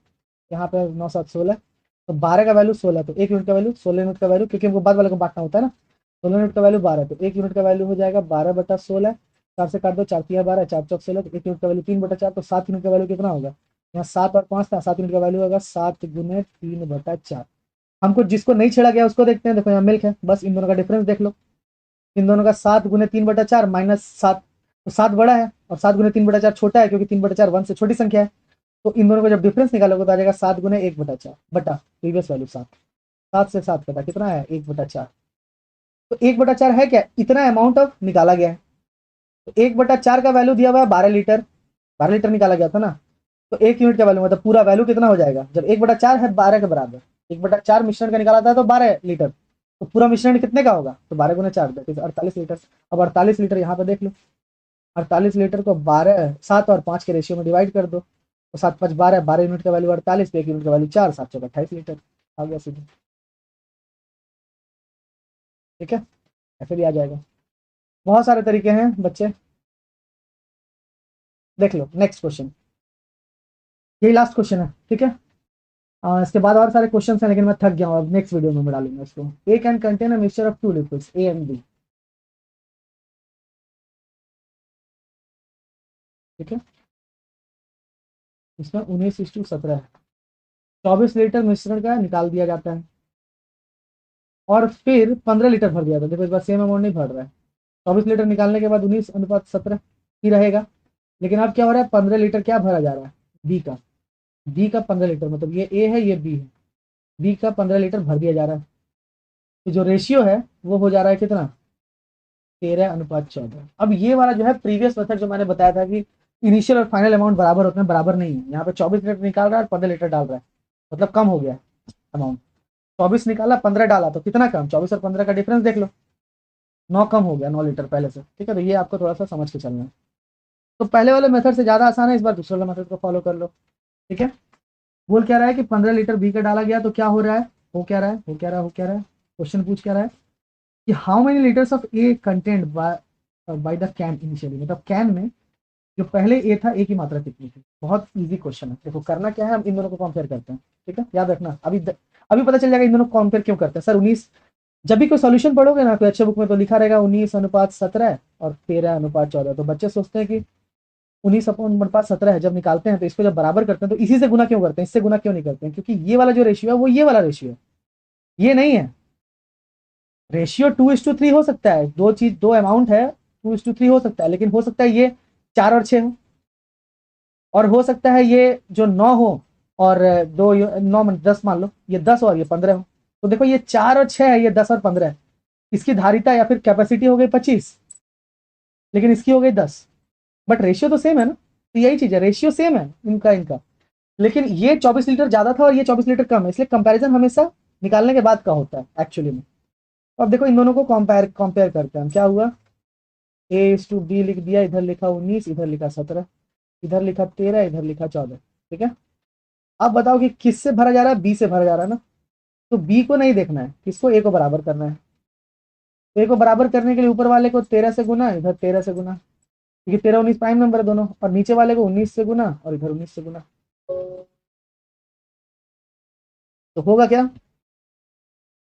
[SPEAKER 1] यहाँ पे 9 7 16, तो 12 का वैल्यू 16, तो 1 यूनिट का वैल्यू 16 यूनिट का वैल्यू, क्योंकि हमको बाद वाले को बांटना होता है ना, 16 यूनिट का वैल्यू 12, तो 1 यूनिट का वैल्यू हो जाएगा 12/16, 4 से काट दो, 4 3 12, 4 4 16, तो 1 यूनिट का वैल्यू 3/4, तो 7 यूनिट का वैल्यू कितना होगा, यहाँ 7 और 5 था, 7 यूनिट का वैल्यू होगा 7 × 3/4, हमको जिसको नहीं छेड़ा गया उसको देखते हैं, देखो यहाँ मिल्क है, बस इन दोनों का डिफरेंस देख लो, इन दोनों का 7 × 3/4 -7, तो 7 बड़ा है और 7 × 3/4 छोटा है, क्योंकि 3/4 1 से छोटी संख्या है, तो इन दोनों को जब डिफरेंस निकालोगे तो आ जाएगा 7 × 1/4 बटा प्रीवियस वैल्यू 7, 7 से 7 कटा कितना है 1/4, तो 1/4 है क्या, इतना अमाउंट ऑफ निकाला गया है, तो 1/4 का वैल्यू दिया हुआ है 12 लीटर, 12 लीटर निकाला गया था ना, तो 1 यूनिट का वैल्यू मतलब पूरा वैल्यू कितना हो जाएगा, जब 1/4 है 12 के बराबर, 1/4 मिश्रण का निकाला था तो 12 लीटर, तो पूरा मिश्रण कितने का होगा, तो 12 × 4 दैट इज 48 लीटर, अब 48 लीटर यहाँ पे देख लो, 48 लीटर को 12 7 और 5 के रेशियो में डिवाइड कर दो, तो 7 5 12, 12 यूनिट का वैल्यू 48, तो 1 यूनिट का वैल्यू 4, 7 4 28 लीटर, आ गया सीधे, ठीक है, ऐसे भी आ जाएगा, बहुत सारे तरीके हैं बच्चे, देख लो नेक्स्ट क्वेश्चन, यही लास्ट क्वेश्चन है, ठीक है, इसके बाद और सारे क्वेश्चन हैं, लेकिन मैं थक गया हूँ, अब नेक्स्ट वीडियो में मैं डालूंगा इसको, a can contain a mixture of 2 liquids A and B, ठीक है, इसमें 19:17 है। 24 लीटर मिश्रण का निकाल दिया जाता है और फिर 15 लीटर भर दिया था। देखो इस बार सेम अमाउंट नहीं भर रहा है। 24 लीटर निकालने के बाद 19:17 ही रहेगा। लेकिन अब क्या हो रहा है, 15 लीटर क्या भरा जा रहा है, बी का 15 लीटर, मतलब ये ए है ये बी है, बी का 15 लीटर भर दिया जा रहा है। तो जो रेशियो है वो हो जा रहा है कितना, 13:14। अब ये वाला जो है प्रीवियस मेथड जो मैंने बताया था कि इनिशियल और फाइनल अमाउंट बराबर होते हैं, बराबर नहीं है। यहाँ पे 24 लीटर निकाल रहा है और 15 लीटर डाल रहा है, मतलब कम हो गया अमाउंट। 24 निकाला 15 डाला तो कितना कम, 24 और 15 का डिफरेंस देख लो, 9 कम हो गया, 9 लीटर पहले से। ठीक है, तो ये आपको थोड़ा सा समझ के चलना है। तो पहले वाले मेथड से ज़्यादा आसान है, इस बार दूसरे वाले मेथड को फॉलो कर लो। ठीक है, बोल क्या रहा है कि 15 लीटर बी का डाला गया तो क्या हो रहा है, हो क्या रहा है, क्वेश्चन पूछ क्या रहा है कि how many litres of a content by the can initially, मतलब कैन में जो पहले ए था ए की मात्रा कितनी थी। बहुत इजी क्वेश्चन है। देखो करना क्या है, हम इन दोनों को कंपेयर करते हैं। ठीक है, याद रखना, अभी पता चल जाएगा इन दोनों को कंपेयर क्यों करते हैं सर। 19, जब भी कोई सॉल्यूशन पढ़ोगे ना कोई अच्छे बुक में तो लिखा रहेगा 19:17 और 13:14। तो बच्चे सोचते हैं कि 19:17 है, जब निकालते हैं तो इसको जब बराबर करते हैं तो इसी से गुना क्यों करते हैं, इससे गुना क्यों नहीं करते हैं, क्योंकि ये वाला जो रेशियो है वो ये वाला रेशियो है, ये नहीं है। रेशियो 2:3 हो सकता है, दो अमाउंट है, 2:3 हो सकता है, लेकिन हो सकता है ये 4 और 6 हो, और हो सकता है ये जो 9 हो और 9 10 मान लो, ये 10 और ये 15 हो। तो देखो ये 4 और 6 है, ये 10 और 15 है। इसकी धारिता या फिर कैपेसिटी हो गई 25, लेकिन इसकी हो गई 10, बट रेशियो तो सेम है ना। तो यही चीज है, रेशियो सेम है इनका, लेकिन ये 24 लीटर ज्यादा था और ये 24 लीटर कम है, इसलिए कंपैरिजन हमेशा निकालने के बाद का होता है एक्चुअली में। अब देखो इन दोनों को कंपेयर करते हैं, क्या हुआ, A:B लिख दिया, इधर लिखा 19, इधर लिखा 17, इधर लिखा 13, इधर लिखा 14। ठीक है, अब बताओ कि किससे भरा जा रहा है, बी से भरा जा रहा है ना। तो बी को नहीं देखना है, किसको, ए को बराबर करना है। तो ए को बराबर करने के लिए ऊपर वाले को 13 से गुना, इधर 13 से गुना, क्योंकि 13 19 प्राइम नंबर है दोनों, और नीचे वाले को 19 से गुना और इधर 19 से गुना। तो होगा क्या,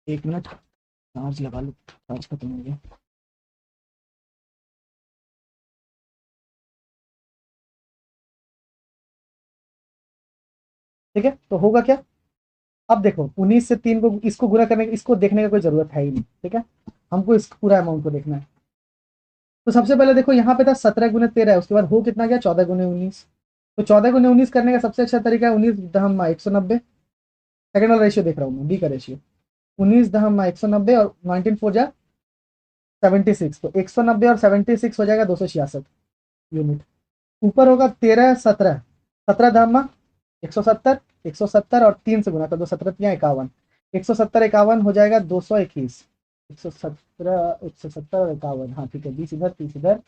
[SPEAKER 1] 1 मिनट चार्ज लगा लो, चार्ज खत्म हो गया। ठीक है, तो होगा क्या, अब देखो 19 से 3 को इसको गुना करने, इसको देखने का कोई जरूरत है ही नहीं। ठीक है, हमको इस पूरा अमाउंट को देखना है। तो सबसे पहले देखो यहाँ पे था 17 × 13 है, उसके बाद हो कितना गया, 14 × 19। तो 14 × 19 करने का सबसे अच्छा तरीका है 19 × 190। सेकंड वाला रेशियो देख रहा हूँ मैं, बी का रेशियो, 19 × 190 और 19 4 जा 76, तो 190 और 76 हो जाएगा 266 यूनिट। ऊपर होगा 13 17, 17 × 170, 170 और 3 से गुना कर दो, 17 × 51, 170 51 हो जाएगा 221, 170 और 51, हाँ ठीक है, 20 इधर 30 इधर,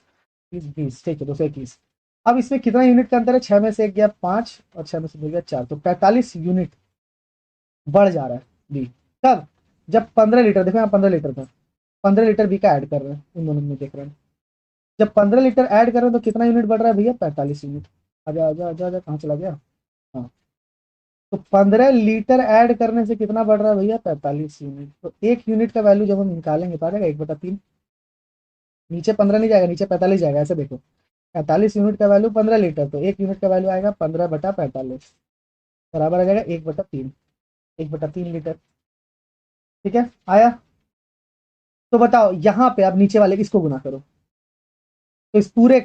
[SPEAKER 1] 30 20, ठीक है 221। अब इसमें कितना यूनिट का अंतर है, 6 में से 1 गया 5 और 6 में से 2 गया 4, तो 45 यूनिट बढ़ जा रहा है बी। तब जब 15 लीटर, देखो यहाँ 15 लीटर था, 15 लीटर बी का ऐड कर रहे हैं, इन दोनों में देख रहे हैं, जब 15 लीटर ऐड कर रहे हैं तो कितना यूनिट बढ़ रहा है भैया, 45 यूनिट। आजा आजा आजा आजा, कहाँ चला गया, हाँ। तो 15 लीटर ऐड करने से कितना बढ़ रहा है भैया, 45 यूनिट। तो 1 यूनिट का वैल्यू जब हम निकालेंगे तो आ जाएगा 1/3, नीचे 15 नहीं जाएगा, नीचे 45 जाएगा, ऐसे देखो 45 यूनिट का वैल्यू 15 लीटर, तो 1 यूनिट का वैल्यू आएगा 15/45, बराबर आ जाएगा 1/3, 1/3 लीटर। ठीक है, आया। तो बताओ यहाँ पे आप नीचे वाले इसको गुना करो, तो इस पूरे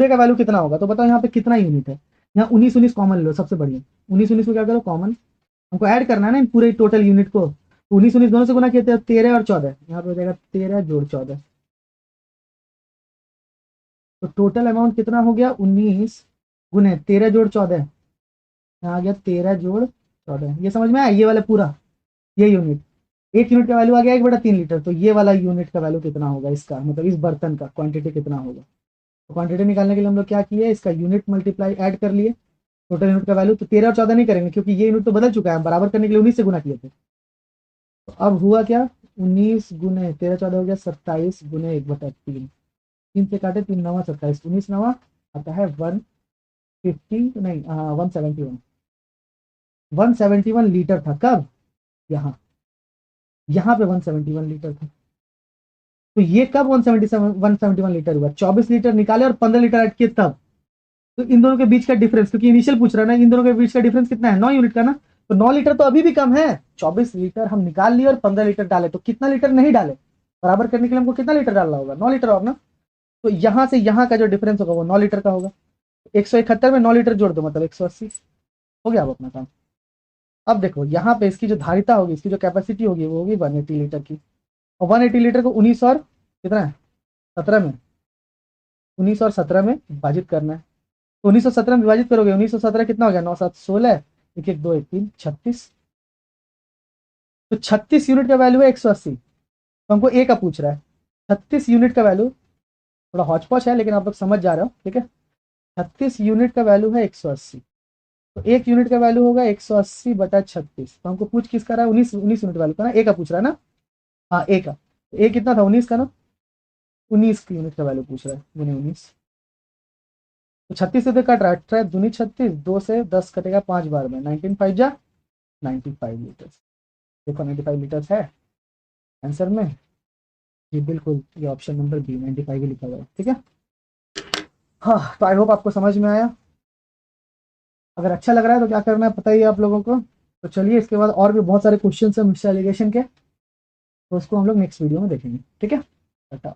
[SPEAKER 1] का वैल्यू कितना होगा, तो बताओ यहाँ पे कितना यूनिट है। यहाँ 19 19 कॉमन लो, सबसे बढ़िया 19 19 को क्या करो कॉमन, हमको ऐड करना है ना इन पूरे टोटल यूनिट को। तो 19 19 दोनों से गुना किए थे, 13 और 14, यहाँ पे हो जाएगा 13 जोड़ 14, तो टोटल अमाउंट कितना हो गया, 19 गुने 13 जोड़ 14, यहाँ आ गया 13 जोड़ 14। ये समझ में आया, ये वाला पूरा, ये यूनिट, 1 यूनिट का वैल्यू आ गया 1/3 लीटर, तो ये वाला यूनिट का वैल्यू कितना होगा, इसका मतलब इस बर्तन का क्वांटिटी कितना होगा। तो क्वांटिटी निकालने के लिए हम लोग क्या किए, इसका यूनिट मल्टीप्लाई ऐड कर लिए, टोटल यूनिट का वैल्यू। तो 13 और 14 नहीं करेंगे क्योंकि ये यूनिट तो बदल चुका है, बराबर करने के लिए 19 से गुना किए थे। तो अब हुआ क्या, 19 गुने 13 14 हो गया 27 गुने 1/3, 3 से काटे 3 9 27, 19 9 आता है 150, नहीं 171, 171 लीटर था कब, यहाँ यहाँ पे 171 लीटर था। तो ये कब 171 लीटर हुआ, 24 लीटर निकाले और 15 लीटर ऐड किए तब। तो इन दोनों के बीच का डिफरेंस, क्योंकि इनिशियल पूछ रहा है ना, इन दोनों के बीच का डिफरेंस कितना है, 9 यूनिट का ना। तो 9 लीटर तो अभी भी कम है, 24 लीटर हम निकाल लिए और 15 लीटर डाले, तो कितना लीटर नहीं डाले, बराबर करने के लिए हमको कितना लीटर डालना होगा, 9 लीटर और ना। तो यहाँ से यहाँ का जो डिफरेंस होगा वो 9 लीटर का होगा। 171 में 9 लीटर जोड़ दो, मतलब 180, हो गया अब अपना काम। अब देखो यहाँ पे इसकी जो धारिता होगी, इसकी जो कैपेसिटी होगी वो होगी 180 लीटर की, और 180 लीटर को 19 और कितना है 17 में, 19 और 17 में विभाजित करना है। तो 1917 में विभाजित करोगे, 1917 कितना हो गया, 9 7 16, 1 1 2 1 3 36। तो 36 यूनिट का वैल्यू है 180। तो हमको ए का पूछ रहा है, 36 यूनिट का वैल्यू, थोड़ा हौच पौच है लेकिन आप लोग समझ जा रहे हो, ठीक है। 36 यूनिट का वैल्यू है 180, तो 1 यूनिट का वैल्यू होगा 180/36। तो हमको पूछ किसका रहा है, 19 यूनिट वैल्यू का ना, ए का पूछ रहा है ना। हाँ ए का, ए कितना था 19 का ना, 19 यूनिट का वैल्यू पूछ रहा है, 19। तो 36 से तो कट रहा है, 18 दूनी 36, 2 से 10 कटेगा 5 बार में, 19 5 जा 95 लीटर। देखो 95 लीटर है आंसर में, ये बिल्कुल ये ऑप्शन नंबर बी 95 ही लिखा हुआ है, ठीक है। हाँ तो आई होप आपको समझ में आया। अगर अच्छा लग रहा है तो क्या करना है पता ही है आप लोगों को। तो चलिए इसके बाद और भी बहुत सारे क्वेश्चन है मिक्सर एलिगेशन के, तो उसको हम लोग नेक्स्ट वीडियो में देखेंगे, ठीक है। टाटा।